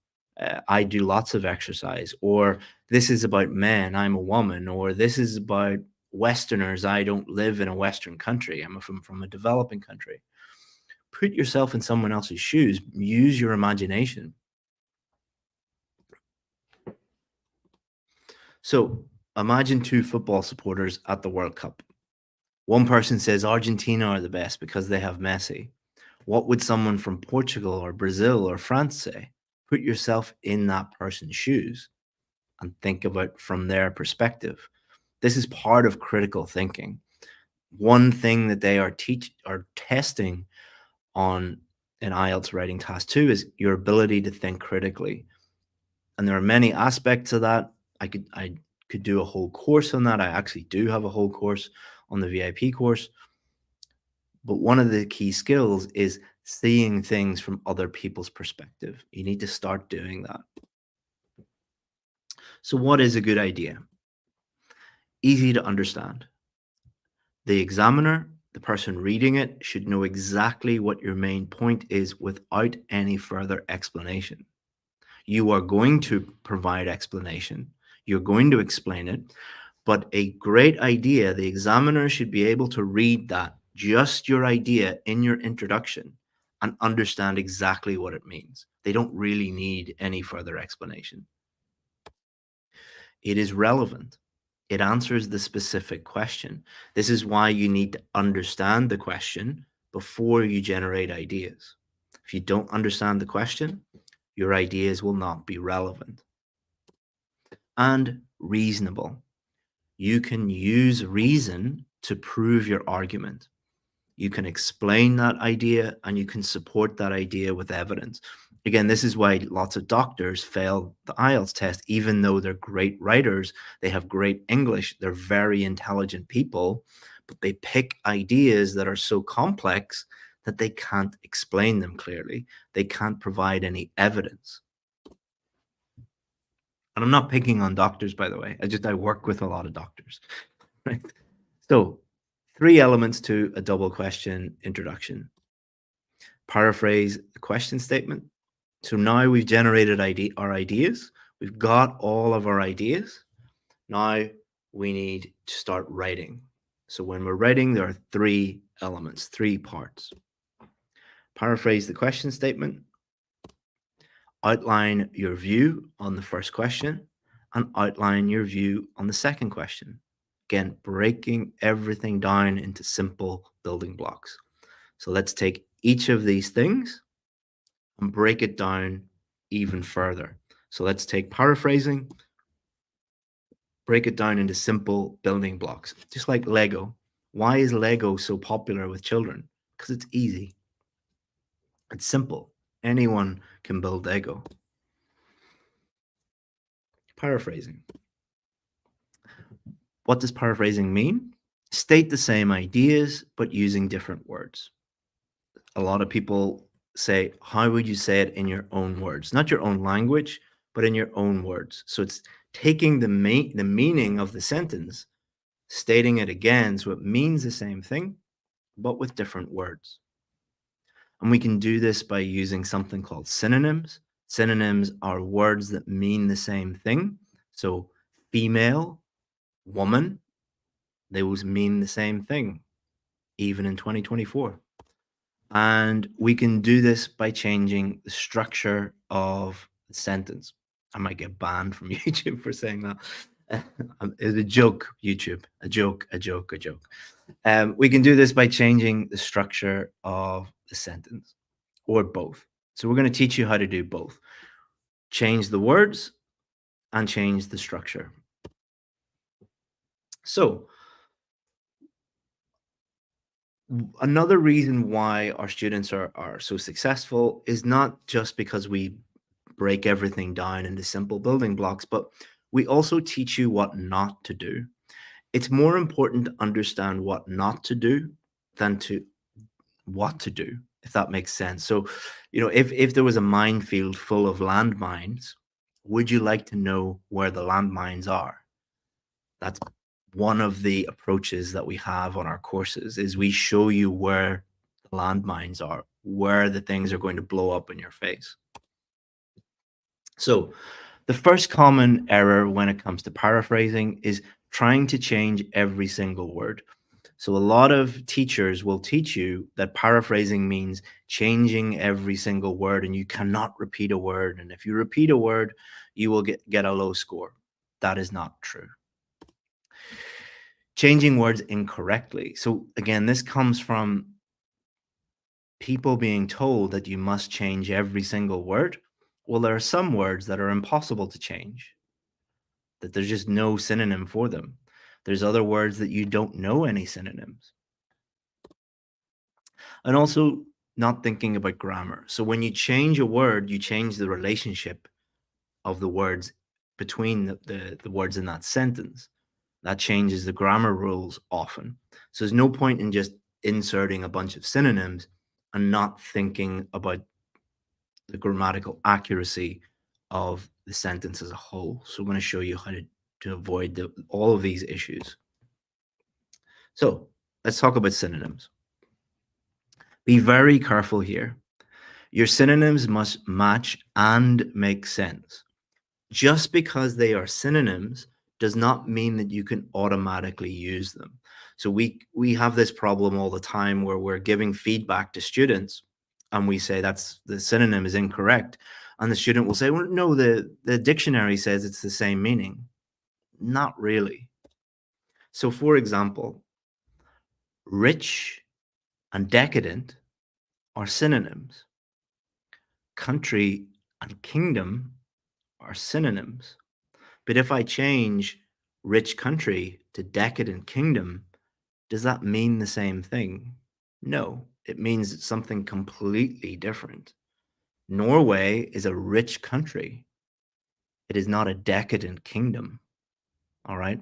I do lots of exercise, or this is about men, I'm a woman, or this is about Westerners. I don't live in a Western country. I'm from a developing country. Put yourself in someone else's shoes. Use your imagination. So imagine two football supporters at the World Cup. One person says Argentina are the best because they have Messi. What would someone from Portugal or Brazil or France say? Put yourself in that person's shoes and think about from their perspective. This is part of critical thinking. One thing that they are testing on an IELTS writing task 2 is your ability to think critically. And there are many aspects of that. I could do a whole course on that. I actually do have a whole course on the VIP course. But one of the key skills is seeing things from other people's perspective. You need to start doing that. So what is a good idea? Easy to understand. The examiner, the person reading it, should know exactly what your main point is without any further explanation. You are going to provide explanation. You're going to explain it. But a great idea, the examiner should be able to read that, just your idea in your introduction, and understand exactly what it means. They don't really need any further explanation. It is relevant. It answers the specific question. This is why you need to understand the question before you generate ideas. If you don't understand the question, your ideas will not be relevant. And reasonable. You can use reason to prove your argument. You can explain that idea and you can support that idea with evidence. Again, this is why lots of doctors fail the IELTS test, even though they're great writers, they have great English, they're very intelligent people, but they pick ideas that are so complex that they can't explain them clearly. They can't provide any evidence. And I'm not picking on doctors, by the way. I work with a lot of doctors, right? So, 3 elements to a double question introduction. Paraphrase the question statement. So now we've generated our ideas. We've got all of our ideas. Now we need to start writing. So when we're writing, there are 3 elements, 3 parts. Paraphrase the question statement, outline your view on the first question, and outline your view on the second question. Again, breaking everything down into simple building blocks. So let's take each of these things and break it down even further. So let's take paraphrasing, break it down into simple building blocks, just like Lego. Why is Lego so popular with children? Because it's easy. It's simple. Anyone can build Lego. Paraphrasing. What does paraphrasing mean? State the same ideas, but using different words. A lot of people say, how would you say it in your own words? Not your own language, but in your own words. So it's taking the meaning of the sentence, stating it again so it means the same thing, but with different words. And we can do this by using something called synonyms. Synonyms are words that mean the same thing. So female, woman, they always mean the same thing, even in 2024. And we can do this by changing the structure of the sentence. I might get banned from YouTube for saying that. It's a joke, YouTube. A joke. We can do this by changing the structure of the sentence, or both. So we're going to teach you how to do both. Change the words and change the structure. So another reason why our students are so successful is not just because we break everything down into simple building blocks, but we also teach you what not to do. It's more important to understand what not to do than to what to do, if that makes sense. So, if there was a minefield full of landmines, would you like to know where the landmines are? That's one of the approaches that we have on our courses, is we show you where the landmines are, where the things are going to blow up in your face. So the first common error when it comes to paraphrasing is trying to change every single word. So a lot of teachers will teach you that paraphrasing means changing every single word, and you cannot repeat a word. And if you repeat a word, you will get a low score. That is not true. Changing words incorrectly. So again, this comes from people being told that you must change every single word. Well, there are some words that are impossible to change, that there's just no synonym for them. There's other words that you don't know any synonyms. And also not thinking about grammar. So when you change a word, you change the relationship of the words between the words in that sentence. That changes the grammar rules often. So there's no point in just inserting a bunch of synonyms and not thinking about the grammatical accuracy of the sentence as a whole. So I'm going to show you how to avoid all of these issues. So let's talk about synonyms. Be very careful here. Your synonyms must match and make sense. Just because they are synonyms does not mean that you can automatically use them. So we have this problem all the time where we're giving feedback to students and we say that's the synonym is incorrect. And the student will say, well, no, the dictionary says it's the same meaning. Not really. So for example, rich and decadent are synonyms. Country and kingdom are synonyms. But if I change rich country to decadent kingdom, does that mean the same thing? No, it means something completely different. Norway is a rich country. It is not a decadent kingdom. All right.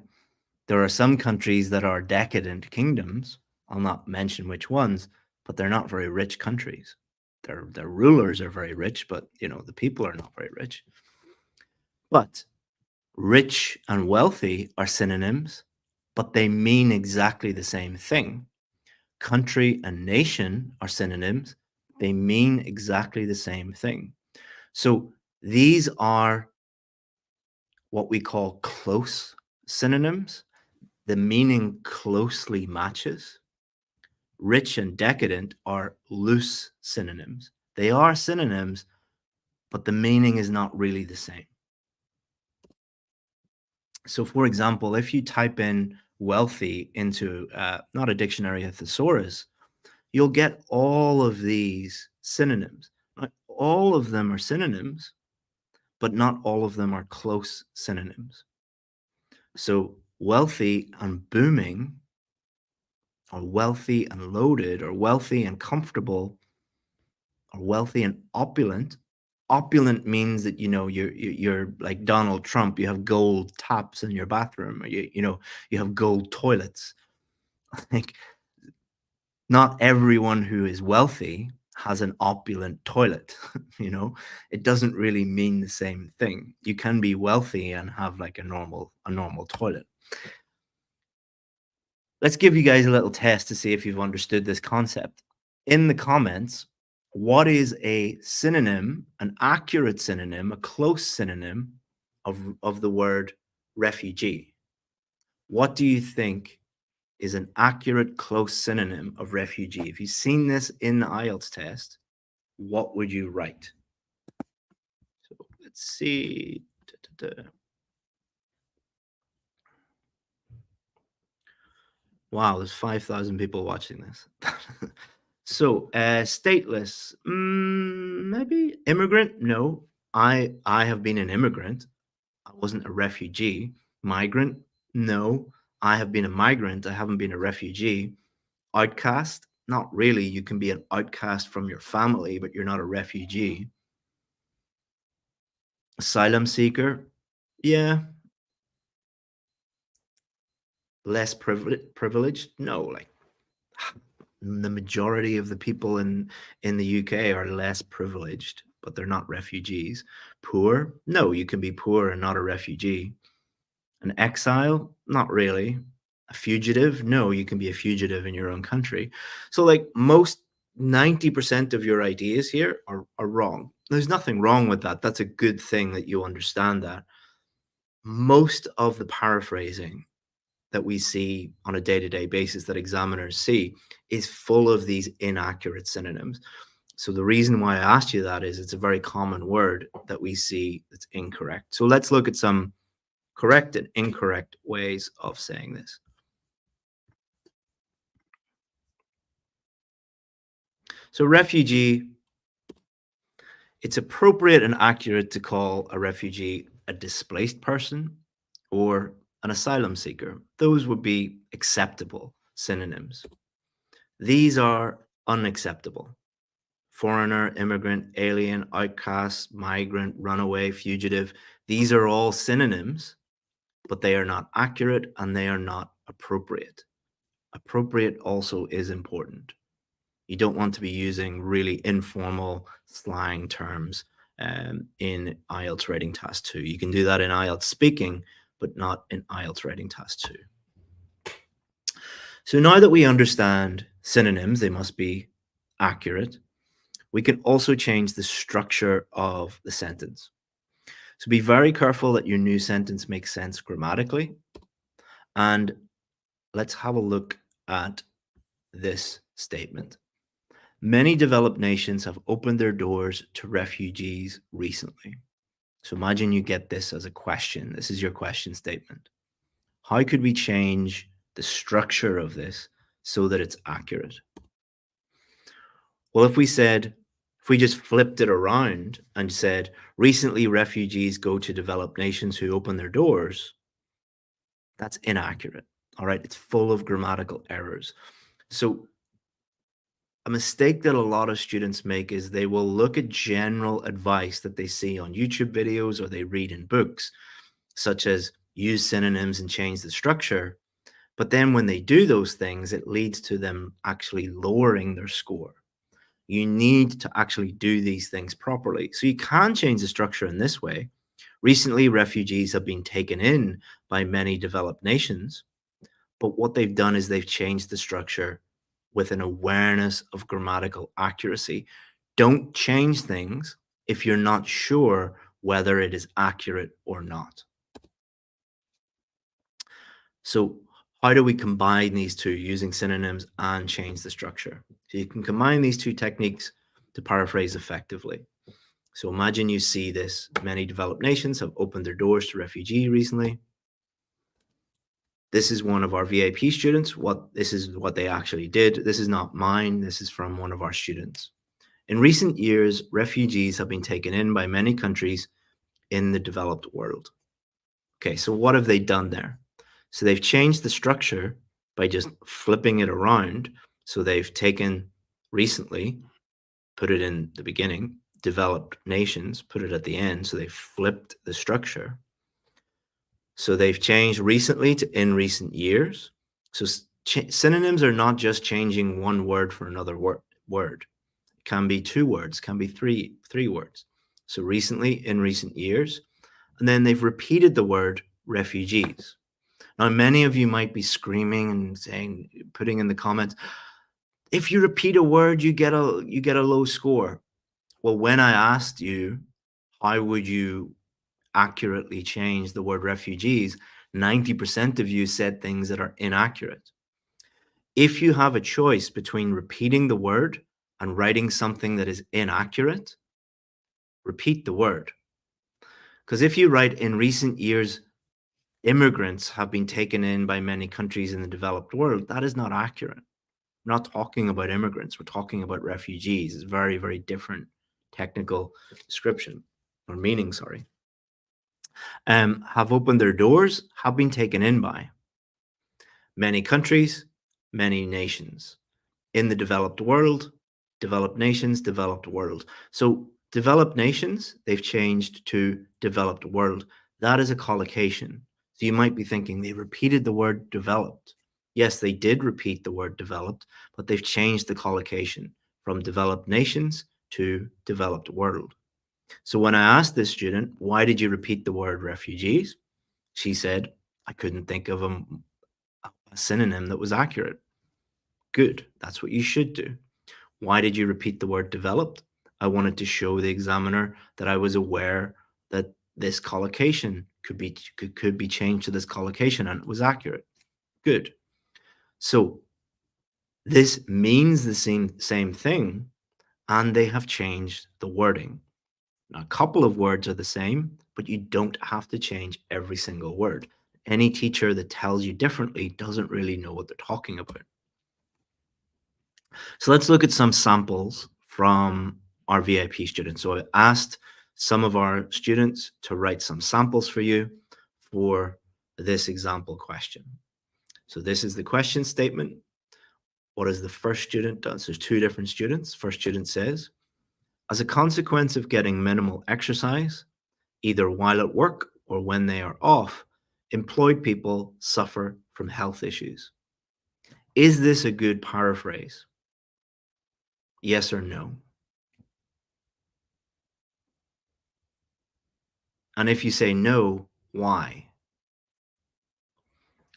There are some countries that are decadent kingdoms. I'll not mention which ones, but they're not very rich countries. Their rulers are very rich, but the people are not very rich. But rich and wealthy are synonyms, but they mean exactly the same thing. Country and nation are synonyms. They mean exactly the same thing. So these are what we call close synonyms. The meaning closely matches. Rich and decadent are loose synonyms. They are synonyms, but the meaning is not really the same. So for example, if you type in wealthy into not a dictionary, a thesaurus, you'll get all of these synonyms. Not all of them are synonyms, but not all of them are close synonyms. So wealthy and booming, or wealthy and loaded, or wealthy and comfortable, or wealthy and opulent. Opulent means that you're like Donald Trump. You have gold taps in your bathroom, or you have gold toilets. Like, not everyone who is wealthy has an opulent toilet. It doesn't really mean the same thing. You can be wealthy and have like a normal toilet. Let's give you guys a little test to see if you've understood this concept. In the comments, what is a synonym, an accurate synonym, a close synonym of the word refugee? What do you think is an accurate close synonym of refugee? If you've seen this in the IELTS test, what would you write? So let's see. Wow, there's 5,000 people watching this. So stateless, maybe immigrant. No, I have been an immigrant. I wasn't a refugee. Migrant, no, I have been a migrant. I haven't been a refugee. Outcast, not really. You can be an outcast from your family, but you're not a refugee. Asylum seeker, yeah. Less privileged, no. Like, the majority of the people in the UK are less privileged, but they're not refugees. Poor, no, you can be poor and not a refugee. An exile, not really. A fugitive, no, you can be a fugitive in your own country. So like most 90% of your ideas here are wrong. There's nothing wrong with that. That's a good thing that you understand that. Most of the paraphrasing that we see on a day-to-day basis, that examiners see, is full of these inaccurate synonyms. So the reason why I asked you that is it's a very common word that we see that's incorrect. So let's look at some correct and incorrect ways of saying this. So refugee, it's appropriate and accurate to call a refugee a displaced person or an asylum seeker. Those would be acceptable synonyms. These are unacceptable. Foreigner, immigrant, alien, outcast, migrant, runaway, fugitive. These are all synonyms, but they are not accurate and they are not appropriate. Appropriate also is important. You don't want to be using really informal slang terms in IELTS Writing Task 2. You can do that in IELTS Speaking, but not in IELTS Writing Task 2. So now that we understand synonyms, they must be accurate, we can also change the structure of the sentence. So be very careful that your new sentence makes sense grammatically. And let's have a look at this statement. Many developed nations have opened their doors to refugees recently. So imagine you get this as a question. This is your question statement. How could we change the structure of this so that it's accurate? Well, if we just flipped it around and said, recently refugees go to developed nations who open their doors, that's inaccurate. All right. It's full of grammatical errors. So a mistake that a lot of students make is they will look at general advice that they see on YouTube videos or they read in books, such as use synonyms and change the structure. But then when they do those things, it leads to them actually lowering their score. You need to actually do these things properly. So you can change the structure in this way. Recently, refugees have been taken in by many developed nations, but what they've done is they've changed the structure with an awareness of grammatical accuracy. Don't change things if you're not sure whether it is accurate or not. So how do we combine these two using synonyms and change the structure? So you can combine these two techniques to paraphrase effectively. So imagine you see this. Many developed nations have opened their doors to refugees recently. This is one of our VIP students. This is what they actually did. This is not mine. This is from one of our students. In recent years, refugees have been taken in by many countries in the developed world. Okay, so what have they done there? So they've changed the structure by just flipping it around. So they've taken recently, put it in the beginning, developed nations, put it at the end. So they flipped the structure. So they've changed recently to in recent years. So synonyms are not just changing one word for another word. It can be two words, can be three words. So recently, in recent years. And then they've repeated the word refugees. Now, many of you might be screaming and saying, putting in the comments, if you repeat a word, you get a low score. Well, when I asked you, how would you accurately change the word refugees, 90% of you said things that are inaccurate. If you have a choice between repeating the word and writing something that is inaccurate, repeat the word. Because if you write in recent years, immigrants have been taken in by many countries in the developed world, that is not accurate. We're not talking about immigrants. We're talking about refugees. It's very, very different technical description or meaning, sorry. Have opened their doors, have been taken in by many countries, many nations. In the developed world, developed nations, developed world. So developed nations, they've changed to developed world. That is a collocation. So you might be thinking they repeated the word developed. Yes, they did repeat the word developed, but they've changed the collocation from developed nations to developed world. So when I asked this student, why did you repeat the word refugees? She said, I couldn't think of a synonym that was accurate. Good, that's what you should do. Why did you repeat the word developed? I wanted to show the examiner that I was aware that this collocation could be changed to this collocation and it was accurate. Good. So this means the same thing, and they have changed the wording. Now, a couple of words are the same, but you don't have to change every single word. Any teacher that tells you differently doesn't really know what they're talking about. So let's look at some samples from our VIP students. So I asked some of our students to write some samples for you for this example question. So this is the question statement. What has the first student done? So there's two different students. First student says, as a consequence of getting minimal exercise, either while at work or when they are off, employed people suffer from health issues. Is this a good paraphrase? Yes or no? And if you say no, why?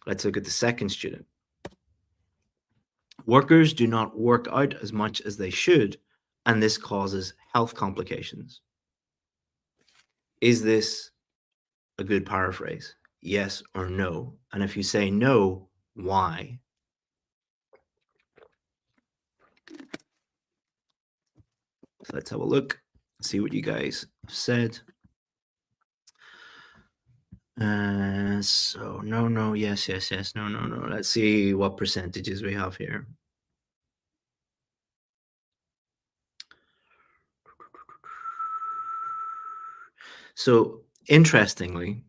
Let's look at the second student. Workers do not work out as much as they should, and this causes health complications. Is this a good paraphrase? Yes or no? And if you say no, why? So let's have a look, see what you guys have said. So no, yes, no. Let's see what percentages we have here. So interestingly,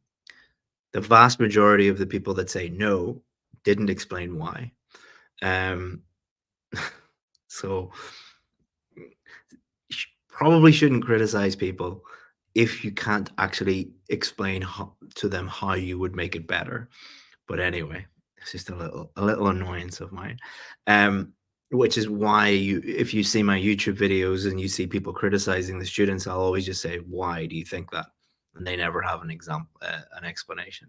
the vast majority of the people that say no didn't explain why. So probably shouldn't criticize people if you can't actually explain to them how you would make it better. But anyway, it's just a little annoyance of mine. Which is why if you see my YouTube videos and you see people criticizing the students, I'll always just say, why do you think that? And they never have an explanation.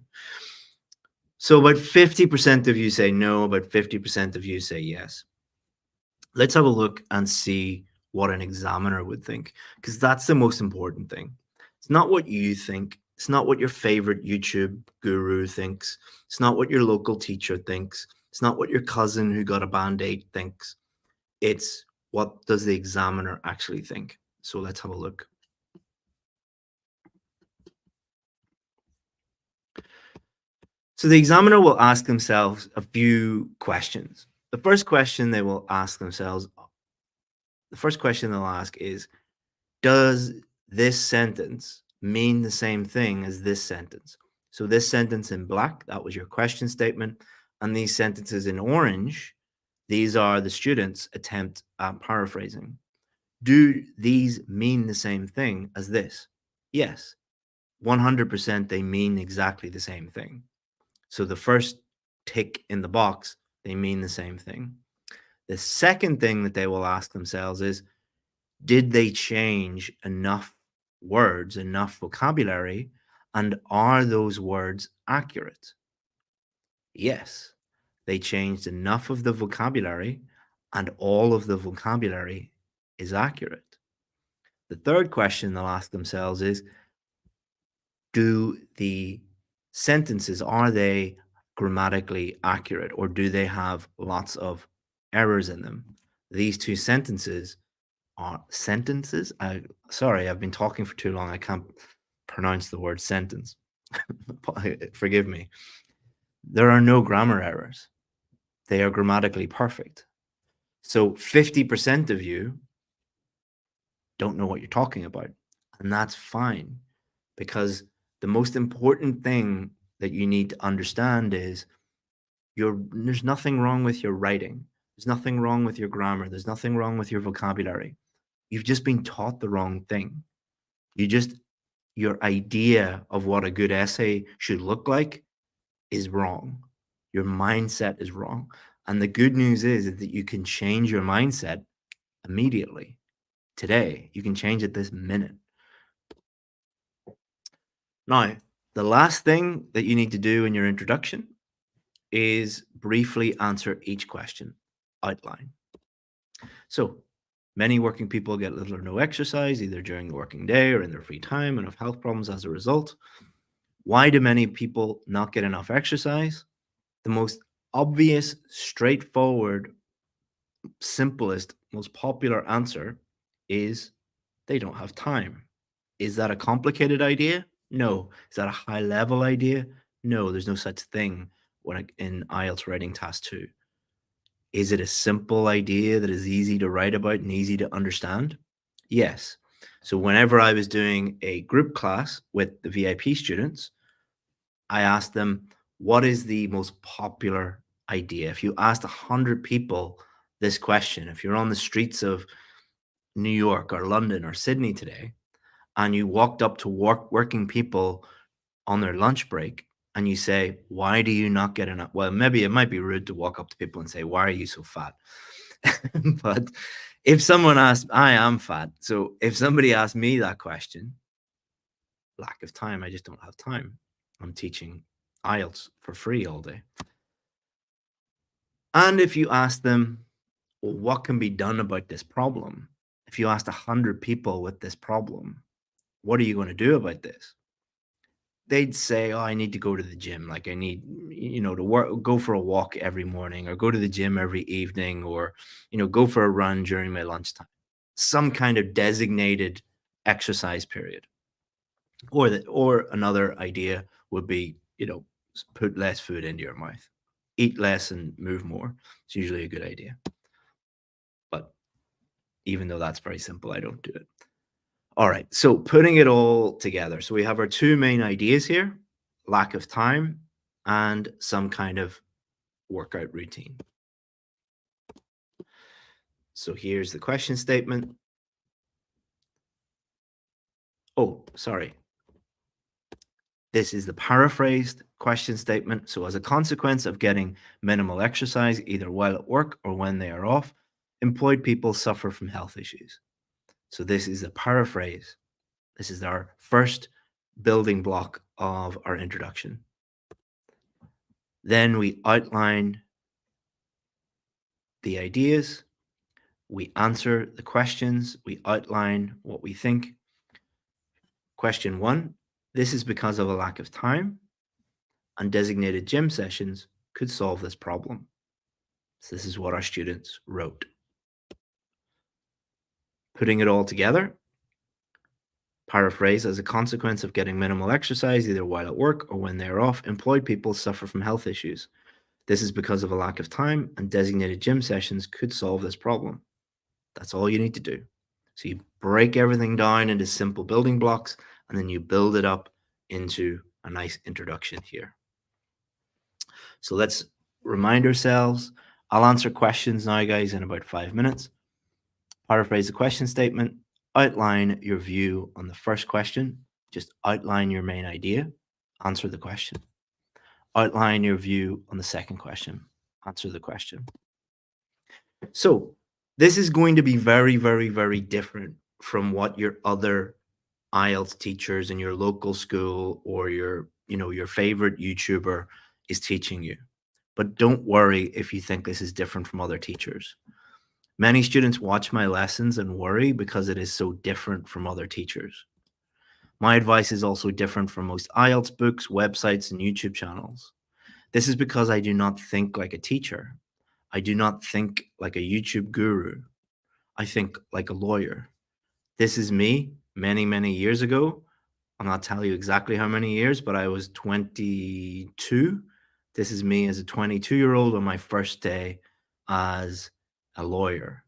So about 50% of you say no, about 50% of you say yes. Let's have a look and see what an examiner would think, because that's the most important thing. It's not what you think. It's not what your favorite YouTube guru thinks. It's not what your local teacher thinks. It's not what your cousin who got a Band-Aid thinks. It's what does the examiner actually think. So let's have a look. So the examiner will ask themselves a few questions. The first question they'll ask is, does this sentence mean the same thing as this sentence? So this sentence in black, that was your question statement. And these sentences in orange, these are the students' attempt at paraphrasing. Do these mean the same thing as this? Yes, 100% they mean exactly the same thing. So the first tick in the box, they mean the same thing. The second thing that they will ask themselves is, did they change enough words, enough vocabulary, and are those words accurate? Yes, they changed enough of the vocabulary, and all of the vocabulary is accurate. The third question they'll ask themselves is, do the sentences, are they grammatically accurate, or do they have lots of errors in them? These two sentences are sentences. Sorry, I've been talking for too long. I can't pronounce the word sentence. Forgive me. There are no grammar errors. They are grammatically perfect. So 50% of you don't know what you're talking about. And that's fine, because the most important thing that you need to understand is there's nothing wrong with your writing. There's nothing wrong with your grammar. There's nothing wrong with your vocabulary. You've just been taught the wrong thing. Your idea of what a good essay should look like is wrong. Your mindset is wrong. And the good news is that you can change your mindset immediately. Today, you can change it this minute. Now, the last thing that you need to do in your introduction is briefly answer each question, outline. So, many working people get little or no exercise, either during the working day or in their free time, and have health problems as a result. Why do many people not get enough exercise? The most obvious, straightforward, simplest, most popular answer is they don't have time. Is that a complicated idea? No. Is that a high level idea? No, there's no such thing in IELTS Writing Task 2. Is it a simple idea that is easy to write about and easy to understand? Yes. So whenever I was doing a group class with the VIP students, I asked them, what is the most popular idea? If you asked 100 people this question, if you're on the streets of New York or London or Sydney today, and you walked up to working people on their lunch break and you say, why do you not get enough? Well, maybe it might be rude to walk up to people and say, why are you so fat? But if someone asked, I am fat. So if somebody asked me that question, lack of time. I just don't have time. I'm teaching IELTS for free all day. And if you ask them, well, what can be done about this problem? If you asked 100 people with this problem, what are you going to do about this? They'd say, oh, I need to go to the gym. Like I need, to work, go for a walk every morning, or go to the gym every evening, or, go for a run during my lunchtime. Some kind of designated exercise period. Or another idea would be, put less food into your mouth. Eat less and move more. It's usually a good idea. But even though that's very simple, I don't do it. All right, so putting it all together. So we have our two main ideas here: lack of time and some kind of workout routine. So here's the question statement. Oh, sorry. This is the paraphrased question statement. So as a consequence of getting minimal exercise, either while at work or when they are off, employed people suffer from health issues. So this is a paraphrase. This is our first building block of our introduction. Then we outline the ideas, we answer the questions, we outline what we think. Question 1, this is because of a lack of time, and designated gym sessions could solve this problem. So this is what our students wrote. Putting it all together, paraphrase: as a consequence of getting minimal exercise, either while at work or when they are off, employed people suffer from health issues. This is because of a lack of time, and designated gym sessions could solve this problem. That's all you need to do. So you break everything down into simple building blocks, and then you build it up into a nice introduction here. So let's remind ourselves. I'll answer questions now, guys, in about 5 minutes. Paraphrase the question statement. Outline your view on the first question. Just outline your main idea. Answer the question. Outline your view on the second question. Answer the question. So this is going to be very, very, very different from what your other IELTS teachers in your local school or your favorite YouTuber is teaching you. But don't worry if you think this is different from other teachers. Many students watch my lessons and worry because it is so different from other teachers. My advice is also different from most IELTS books, websites, and YouTube channels. This is because I do not think like a teacher. I do not think like a YouTube guru. I think like a lawyer. This is me many, many years ago. I'll not tell you exactly how many years, but I was 22. This is me as a 22-year-old on my first day as a lawyer.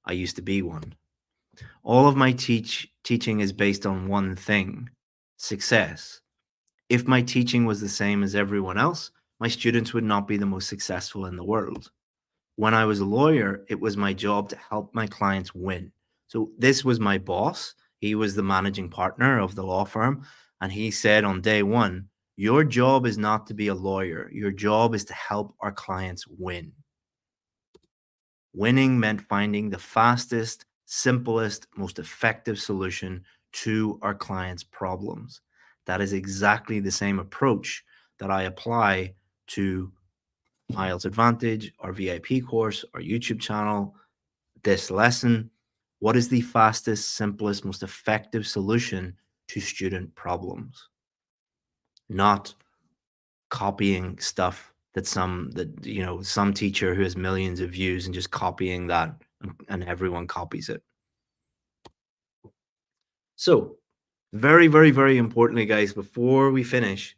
I used to be one. All of my teaching is based on one thing: success. If my teaching was the same as everyone else, my students would not be the most successful in the world. When I was a lawyer, it was my job to help my clients win. So this was my boss. He was the managing partner of the law firm. And he said on day one, your job is not to be a lawyer. Your job is to help our clients win. Winning meant finding the fastest, simplest, most effective solution to our clients' problems. That is exactly the same approach that I apply to IELTS Advantage, our VIP course, our YouTube channel, this lesson. What is the fastest, simplest, most effective solution to student problems? Not copying stuff that some teacher who has millions of views and just copying that and everyone copies it. So very, very, very importantly, guys, before we finish,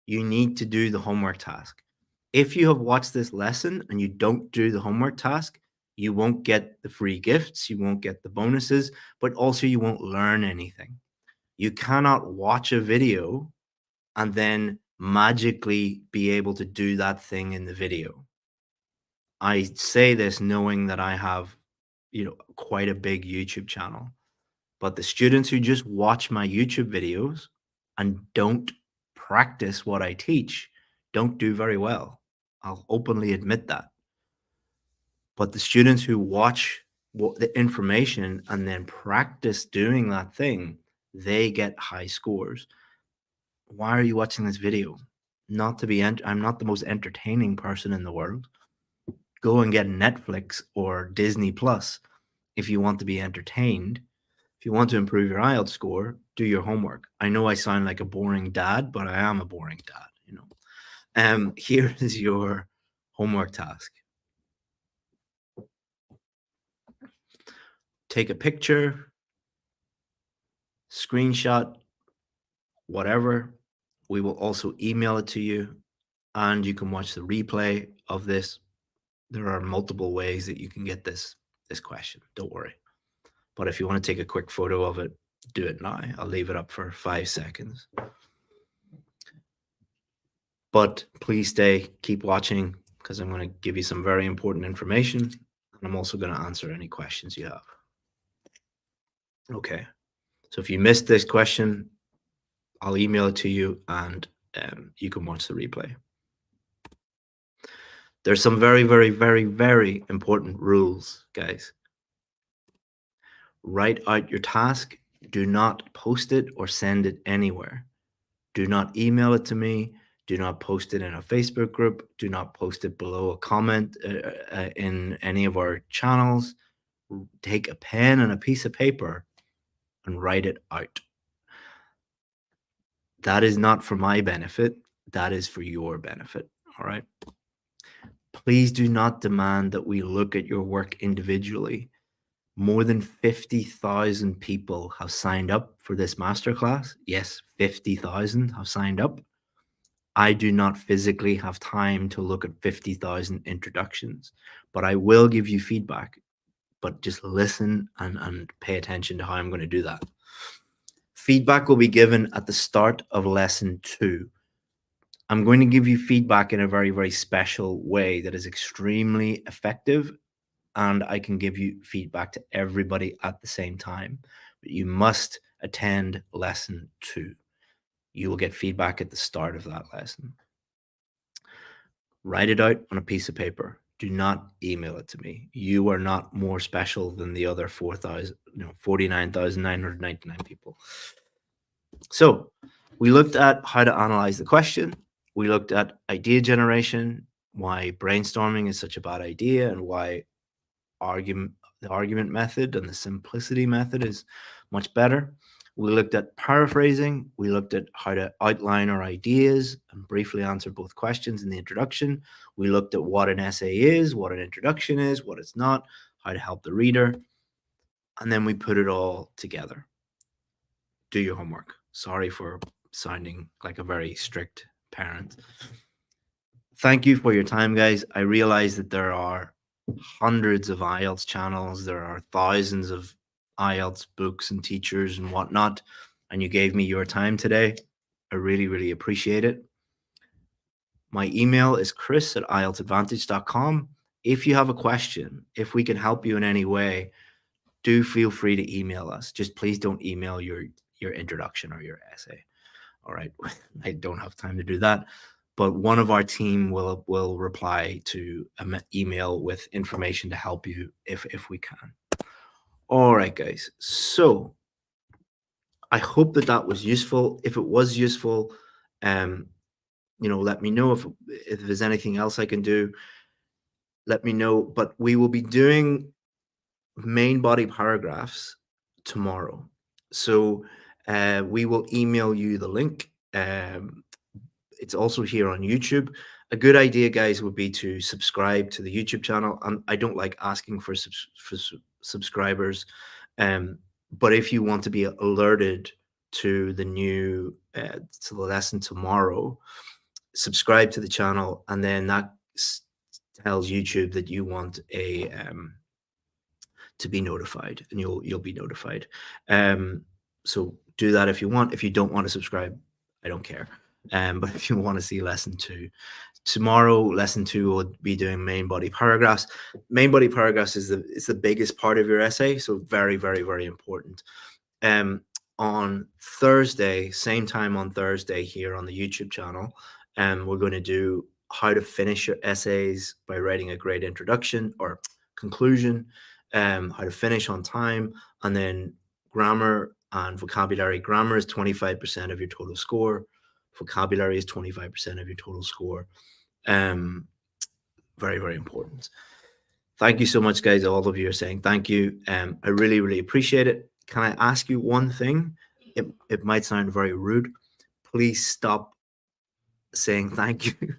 you need to do the homework task. If you have watched this lesson and you don't do the homework task, you won't get the free gifts, you won't get the bonuses, but also you won't learn anything. You cannot watch a video and then magically be able to do that thing in the video. I say this knowing that I have, quite a big YouTube channel, but the students who just watch my YouTube videos and don't practice what I teach don't do very well. I'll openly admit that. But the students who watch the information and then practice doing that thing, they get high scores. Why are you watching this video? Not to be, I'm not the most entertaining person in the world. Go and get Netflix or Disney Plus if you want to be entertained. If you want to improve your IELTS score, do your homework. I know I sound like a boring dad, but I am a boring dad, you know. Here is your homework task. Take a picture, screenshot, whatever. We will also email it to you, and you can watch the replay of this. There are multiple ways that you can get this question. Don't worry. But if you want to take a quick photo of it, do it now. I'll leave it up for 5 seconds. But please stay, keep watching, because I'm going to give you some very important information, and I'm also going to answer any questions you have. Okay. So if you missed this question, I'll email it to you, and you can watch the replay. There's some very, very, very, very important rules, guys. Write out your task. Do not post it or send it anywhere. Do not email it to me. Do not post it in a Facebook group. Do not post it below a comment in any of our channels. Take a pen and a piece of paper and write it out. That is not for my benefit. That is for your benefit. All right. Please do not demand that we look at your work individually. More than 50,000 people have signed up for this masterclass. Yes, 50,000 have signed up. I do not physically have time to look at 50,000 introductions, but I will give you feedback. But just listen and pay attention to how I'm going to do that. Feedback will be given at the start of lesson 2. I'm going to give you feedback in a very, very special way that is extremely effective, and I can give you feedback to everybody at the same time. But you must attend lesson 2. You will get feedback at the start of that lesson. Write it out on a piece of paper. Do not email it to me. You are not more special than the other 49,999 people. So we looked at how to analyze the question. We looked at idea generation, why brainstorming is such a bad idea, and why the argument method and the simplicity method is much better. We looked at paraphrasing. We looked at how to outline our ideas and briefly answer both questions in the introduction. We looked at what an essay is, what an introduction is, what it's not, how to help the reader. And then we put it all together. Do your homework. Sorry for sounding like a very strict parent. Thank you for your time, guys. I realize that there are hundreds of IELTS channels. There are thousands of IELTS books and teachers and whatnot, and you gave me your time today. I really, really appreciate it. My email is chris@ieltsadvantage.com. If you have a question, if we can help you in any way, do feel free to email us. Just please don't email your introduction or your essay. All right. I don't have time to do that, but one of our team will reply to an email with information to help you if we can. All right, guys. So I hope that was useful. If it was useful, let me know if there's anything else I can do. Let me know. But we will be doing main body paragraphs tomorrow. So we will email you the link. It's also here on YouTube. A good idea, guys, would be to subscribe to the YouTube channel. I don't like asking for subscribers, but if you want to be alerted to the new to the lesson tomorrow, subscribe to the channel, and then that tells YouTube that you want a to be notified, and you'll be notified. So do that if you want. If you don't want to subscribe, I don't care. But if you want to see lesson 2 tomorrow, lesson 2 will be doing main body paragraphs. Main body paragraphs is the biggest part of your essay, so very, very, very important. On Thursday, same time on Thursday here on the YouTube channel, we're going to do how to finish your essays by writing a great introduction or conclusion, how to finish on time, and then grammar and vocabulary. Grammar is 25% of your total score. Vocabulary is 25% of your total score. Very, very important. Thank you so much, guys. All of you are saying thank you. I really, really appreciate it. Can I ask you one thing? It might sound very rude. Please stop saying thank you,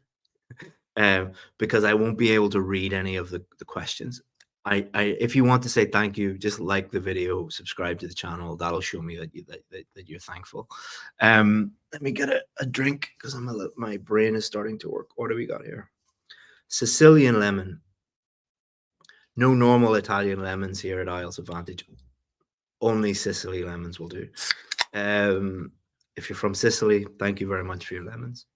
because I won't be able to read any of the questions. If you want to say thank you, just like the video, subscribe to the channel. That'll show me that you're thankful. Let me get a drink because my brain is starting to work. What do we got here? Sicilian lemon. No normal Italian lemons here at Isles Advantage. Only Sicily lemons will do. If you're from Sicily, thank you very much for your lemons.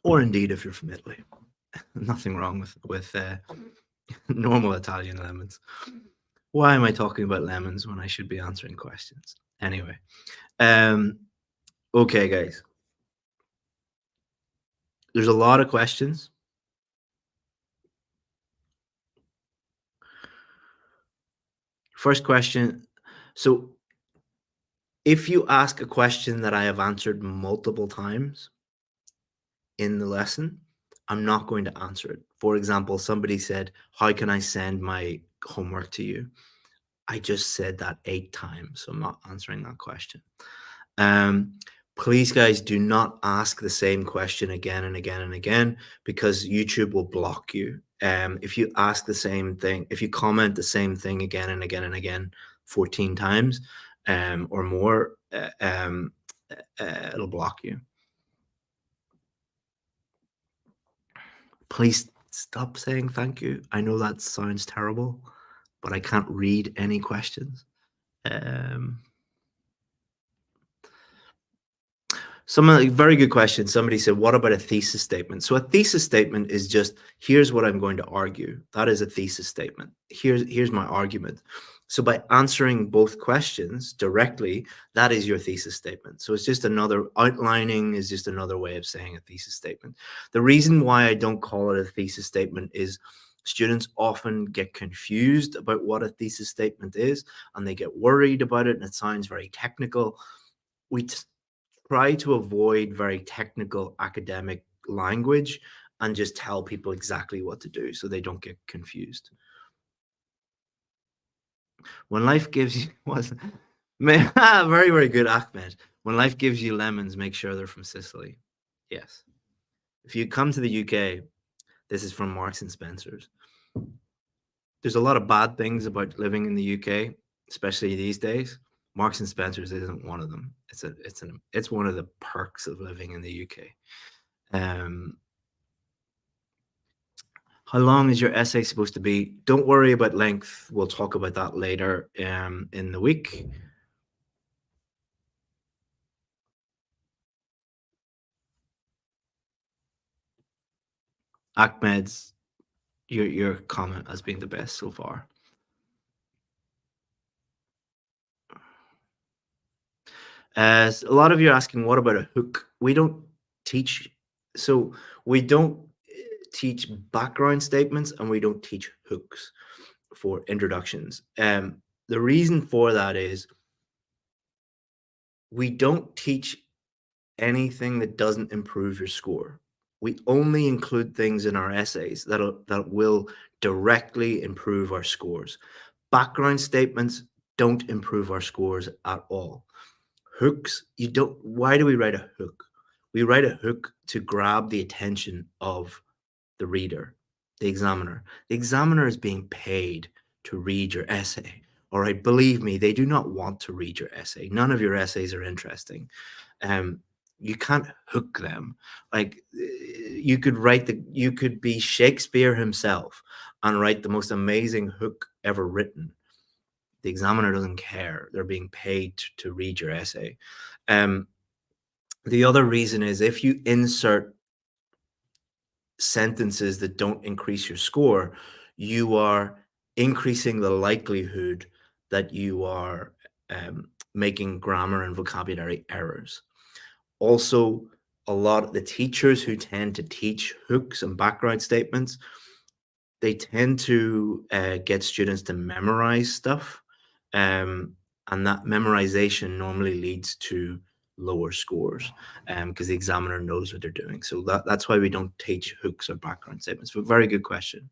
Or indeed, if you're from Italy. Nothing wrong with normal Italian lemons. Why am I talking about lemons when I should be answering questions? Anyway, okay, guys. There's a lot of questions. First question. So if you ask a question that I have answered multiple times in the lesson, I'm not going to answer it. For example, somebody said, how can I send my homework to you? I just said that 8 times, so I'm not answering that question. Please, guys, do not ask the same question again and again and again, because YouTube will block you. If you ask the same thing, if you comment the same thing again and again and again 14 times or more, it'll block you. Please stop saying thank you. I know that sounds terrible, but I can't read any questions. Very good question. Somebody said, what about a thesis statement? So a thesis statement is just, here's what I'm going to argue. That is a thesis statement. Here's my argument. So by answering both questions directly, that is your thesis statement. So it's just another outlining, is just another way of saying a thesis statement. The reason why I don't call it a thesis statement is students often get confused about what a thesis statement is, and they get worried about it, and it sounds very technical. We try to avoid very technical academic language and just tell people exactly what to do so they don't get confused. When life gives you very, very good, Ahmed. When life gives you lemons, make sure they're from Sicily. Yes. If you come to the UK, this is from Marks and Spencer's. There's a lot of bad things about living in the UK, especially these days. Marks and Spencer's isn't one of them. It's one of the perks of living in the UK. How long is your essay supposed to be? Don't worry about length. We'll talk about that later in the week. Ahmed's, your comment has been the best so far. A lot of you are asking, what about a hook? We don't teach. So we don't teach background statements, and we don't teach hooks for introductions. The reason for that is we don't teach anything that doesn't improve your score. We only include things in our essays that will directly improve our scores. Background statements don't improve our scores at all. Hooks, why do we write a hook? We write a hook to grab the attention of the reader, the examiner. The examiner is being paid to read your essay. All right, believe me, they do not want to read your essay. None of your essays are interesting. You can't hook them. Like you could be Shakespeare himself and write the most amazing hook ever written. The examiner doesn't care. They're being paid to read your essay. The other reason is if you insert sentences that don't increase your score, you are increasing the likelihood that you are making grammar and vocabulary errors. Also, a lot of the teachers who tend to teach hooks and background statements, they tend to get students to memorize stuff. And that memorization normally leads to lower scores because the examiner knows what they're doing. So that's why we don't teach hooks or background statements. But very good question.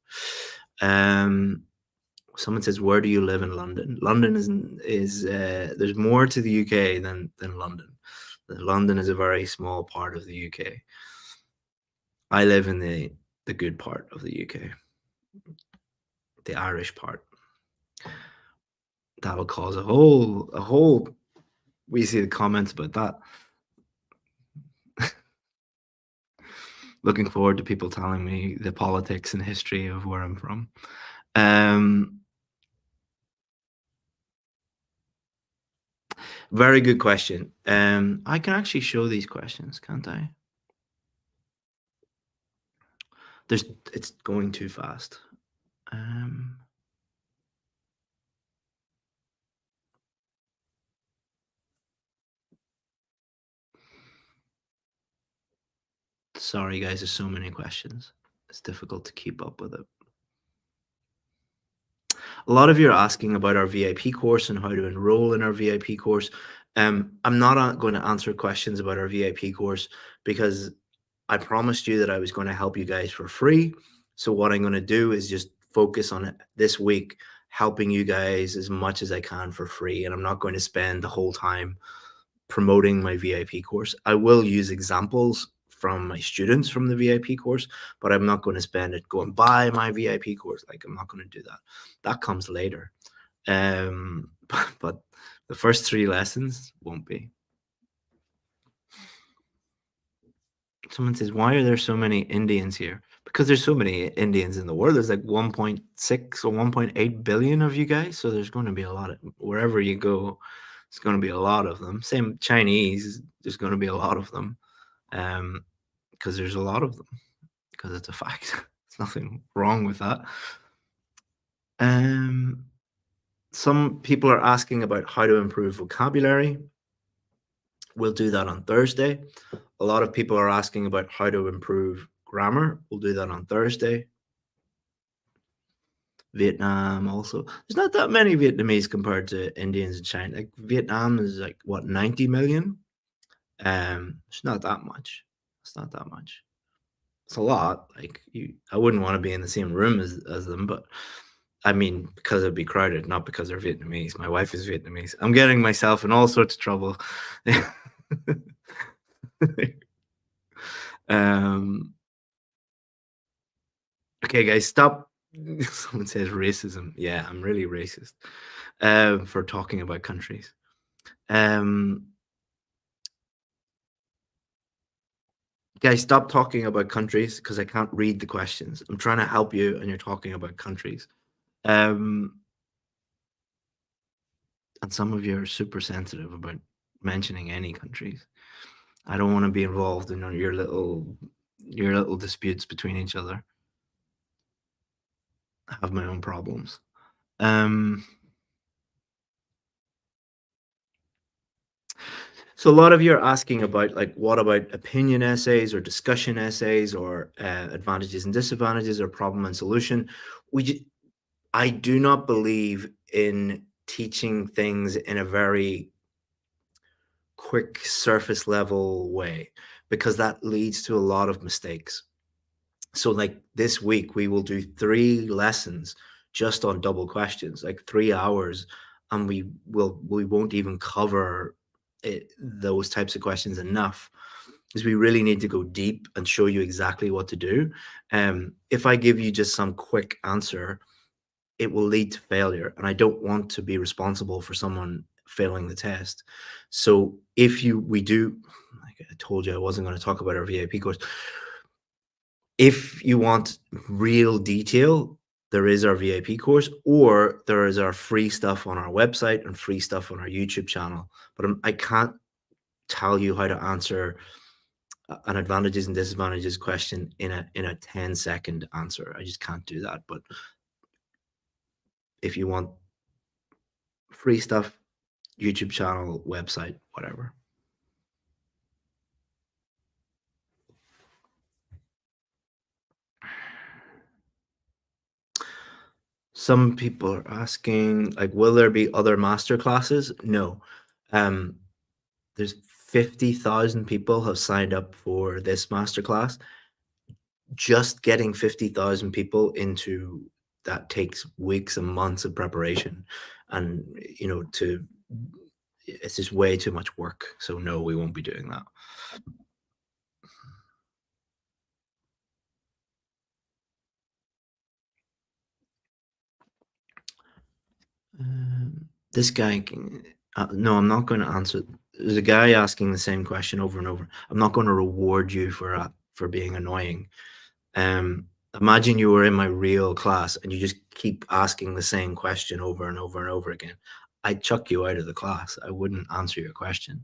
Someone says, "Where do you live in London?" London is there's more to the UK than London. London is a very small part of the UK. I live in the good part of the UK, the Irish part. That'll cause a whole. We see the comments about that. Looking forward to people telling me the politics and history of where I'm from. Very good question. I can actually show these questions, can't I? It's going too fast. Sorry, guys, there's so many questions. It's difficult to keep up with it. A lot of you are asking about our VIP course and how to enroll in our VIP course. I'm not going to answer questions about our VIP course because I promised you that I was going to help you guys for free. So what I'm going to do is just focus on it this week, helping you guys as much as I can for free. And I'm not going to spend the whole time promoting my VIP course. I will use examples from my students from the VIP course, but I'm not going to spend it going buy my VIP course. Like, I'm not going to do that. That comes later. But the first 3 lessons won't be. Someone says, "Why are there so many Indians here?" Because there's so many Indians in the world. There's like 1.6 or 1.8 billion of you guys. So there's going to be a lot of, wherever you go, it's going to be a lot of them. Same Chinese, there's going to be a lot of them. Because there's a lot of them, because it's a fact. There's nothing wrong with that. Some people are asking about how to improve vocabulary. We'll do that on Thursday. A lot of people are asking about how to improve grammar. We'll do that on Thursday. Vietnam also. There's not that many Vietnamese compared to Indians and China. Like, Vietnam is like, what, 90 million? It's not that much. It's not that much. It's a lot. Like, I wouldn't want to be in the same room as them, but I mean, because it'd be crowded, not because they're Vietnamese. My wife is Vietnamese. I'm getting myself in all sorts of trouble. Okay, guys, stop. Someone says racism. Yeah, I'm really racist for talking about countries. Guys, stop talking about countries because I can't read the questions. I'm trying to help you, and you're talking about countries. And some of you are super sensitive about mentioning any countries. I don't want to be involved in your little disputes between each other. I have my own problems. So a lot of you are asking about, like, what about opinion essays or discussion essays or advantages and disadvantages or problem and solution? I do not believe in teaching things in a very quick surface level way because that leads to a lot of mistakes. So like this week we will do 3 lessons just on double questions, like 3 hours, and we won't even cover those types of questions enough because we really need to go deep and show you exactly what to do. If I give you just some quick answer, it will lead to failure, and I don't want to be responsible for someone failing the test. So we do, like I told you, I wasn't going to talk about our VIP course. If you want real detail, there is our VIP course, or there is our free stuff on our website and free stuff on our YouTube channel. But I can't tell you how to answer an advantages and disadvantages question in a 10-second answer. I just can't do that. But if you want free stuff, YouTube channel, website, whatever. Some people are asking, like, will there be other master classes? No. Um, there's 50,000 people have signed up for this masterclass. Just getting 50,000 people into that takes weeks and months of preparation. And, it's just way too much work. So, no, we won't be doing that. This guy, no, I'm not going to answer. There's a guy asking the same question over and over. I'm not going to reward you for being annoying. Imagine you were in my real class and you just keep asking the same question over and over and over again. I'd chuck you out of the class. I wouldn't answer your question.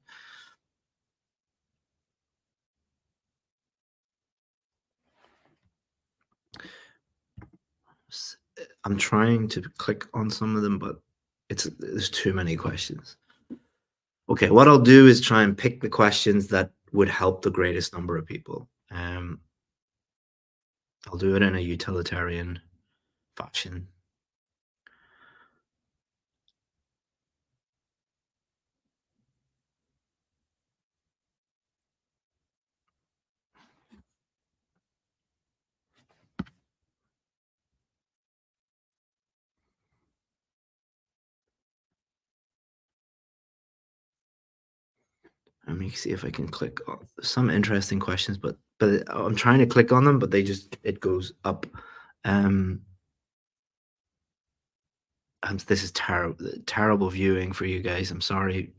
I'm trying to click on some of them, but there's too many questions. Okay, what I'll do is try and pick the questions that would help the greatest number of people. I'll do it in a utilitarian fashion. Let me see if I can click on some interesting questions, but I'm trying to click on them, but it goes up. And this is terrible viewing for you guys. I'm sorry.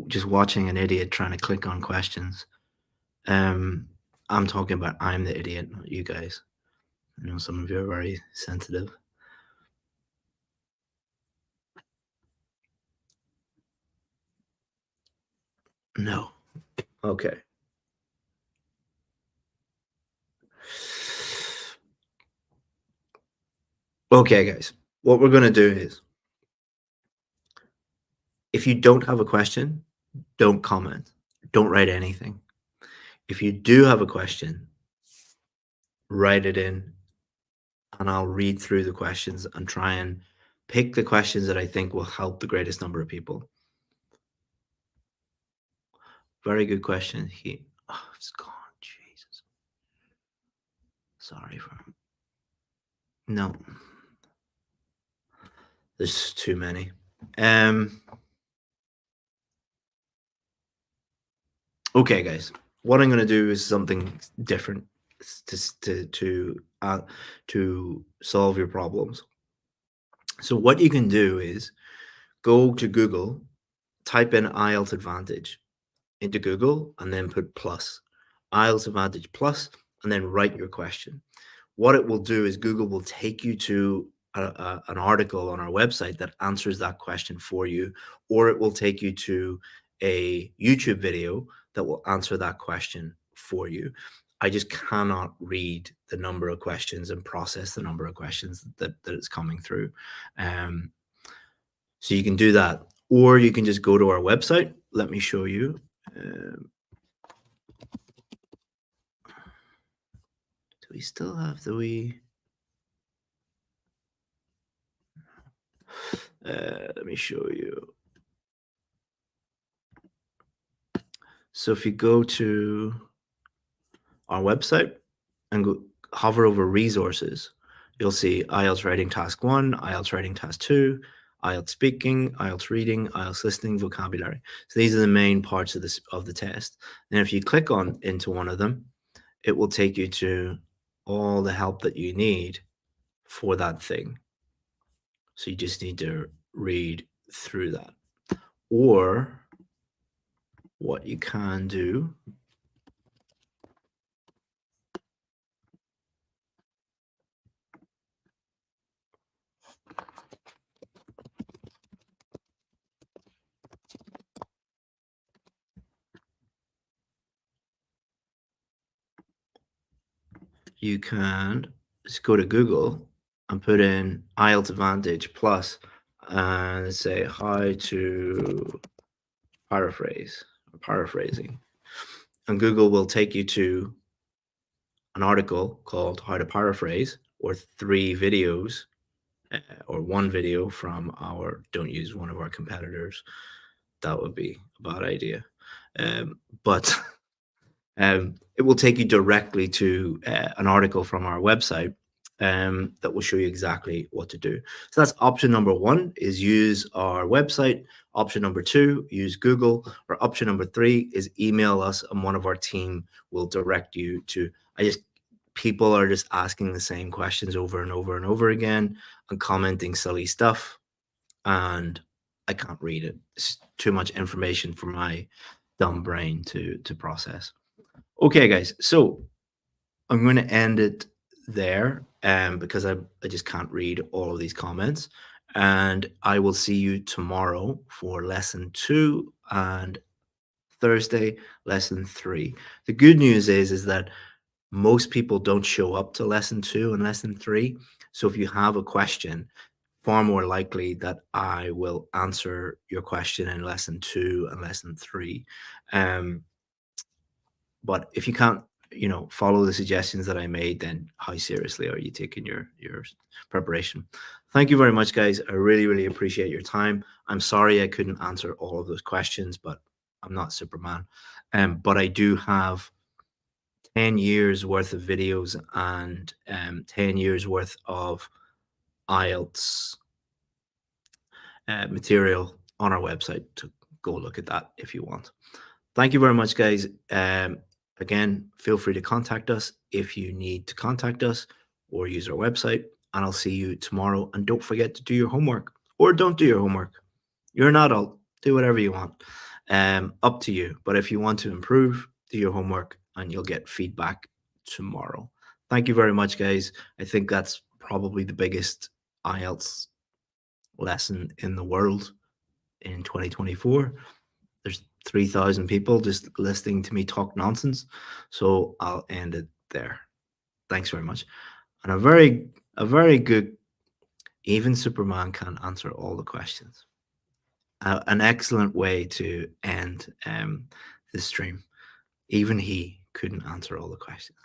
Just watching an idiot trying to click on questions. I'm talking about I'm the idiot, not you guys. I know some of you are very sensitive. No. Okay. Okay, guys. What we're going to do is if you don't have a question, don't comment. Don't write anything. If you do have a question, write it in and I'll read through the questions and try and pick the questions that I think will help the greatest number of people. Very good question. It's gone. Jesus. Sorry for. No. There's too many. Okay, guys. What I'm going to do is something different to solve your problems. So what you can do is go to Google, type in IELTS Advantage into Google, and then put plus IELTS Advantage plus, and then write your question. What it will do is Google will take you to an article on our website that answers that question for you, or it will take you to a YouTube video that will answer that question for you. I just cannot read the number of questions and process the number of questions that is coming through. So you can do that, or you can just go to our website. Let me show you. Do we still have let me show you. So if you go to our website and hover over resources, you'll see IELTS writing task 1, IELTS writing task 2, IELTS speaking, IELTS reading, IELTS listening, vocabulary. So these are the main parts of the test. And if you click into one of them, it will take you to all the help that you need for that thing. So you just need to read through that. Or what you can do you can just go to Google and put in IELTS Advantage Plus and say how to paraphrasing. And Google will take you to an article called How to Paraphrase or 3 videos or one video from our, don't use one of our competitors. That would be a bad idea. But it will take you directly to an article from our website that will show you exactly what to do. So that's option number one, is use our website. Option number two, use Google. Or option number three is email us, and one of our team will direct you to. People are just asking the same questions over and over and over again and commenting silly stuff, and I can't read it. It's too much information for my dumb brain to process. Okay, guys. So I'm going to end it there because I just can't read all of these comments. And I will see you tomorrow for lesson 2 and Thursday, lesson 3. The good news is that most people don't show up to lesson 2 and lesson 3. So if you have a question, far more likely that I will answer your question in lesson 2 and lesson 3. But if you can't, follow the suggestions that I made, then how seriously are you taking your preparation? Thank you very much, guys. I really, really appreciate your time. I'm sorry I couldn't answer all of those questions, but I'm not Superman. But I do have 10 years worth of videos and 10 years worth of IELTS material on our website to go look at that if you want. Thank you very much, guys. Again, feel free to contact us if you need to contact us or use our website. And I'll see you tomorrow. And don't forget to do your homework, or don't do your homework. You're an adult. Do whatever you want. Up to you. But if you want to improve, do your homework and you'll get feedback tomorrow. Thank you very much, guys. I think that's probably the biggest IELTS lesson in the world in 2024. There's 3,000 people just listening to me talk nonsense. So I'll end it there. Thanks very much. And a very good, even Superman can answer all the questions. An excellent way to end this stream. Even he couldn't answer all the questions.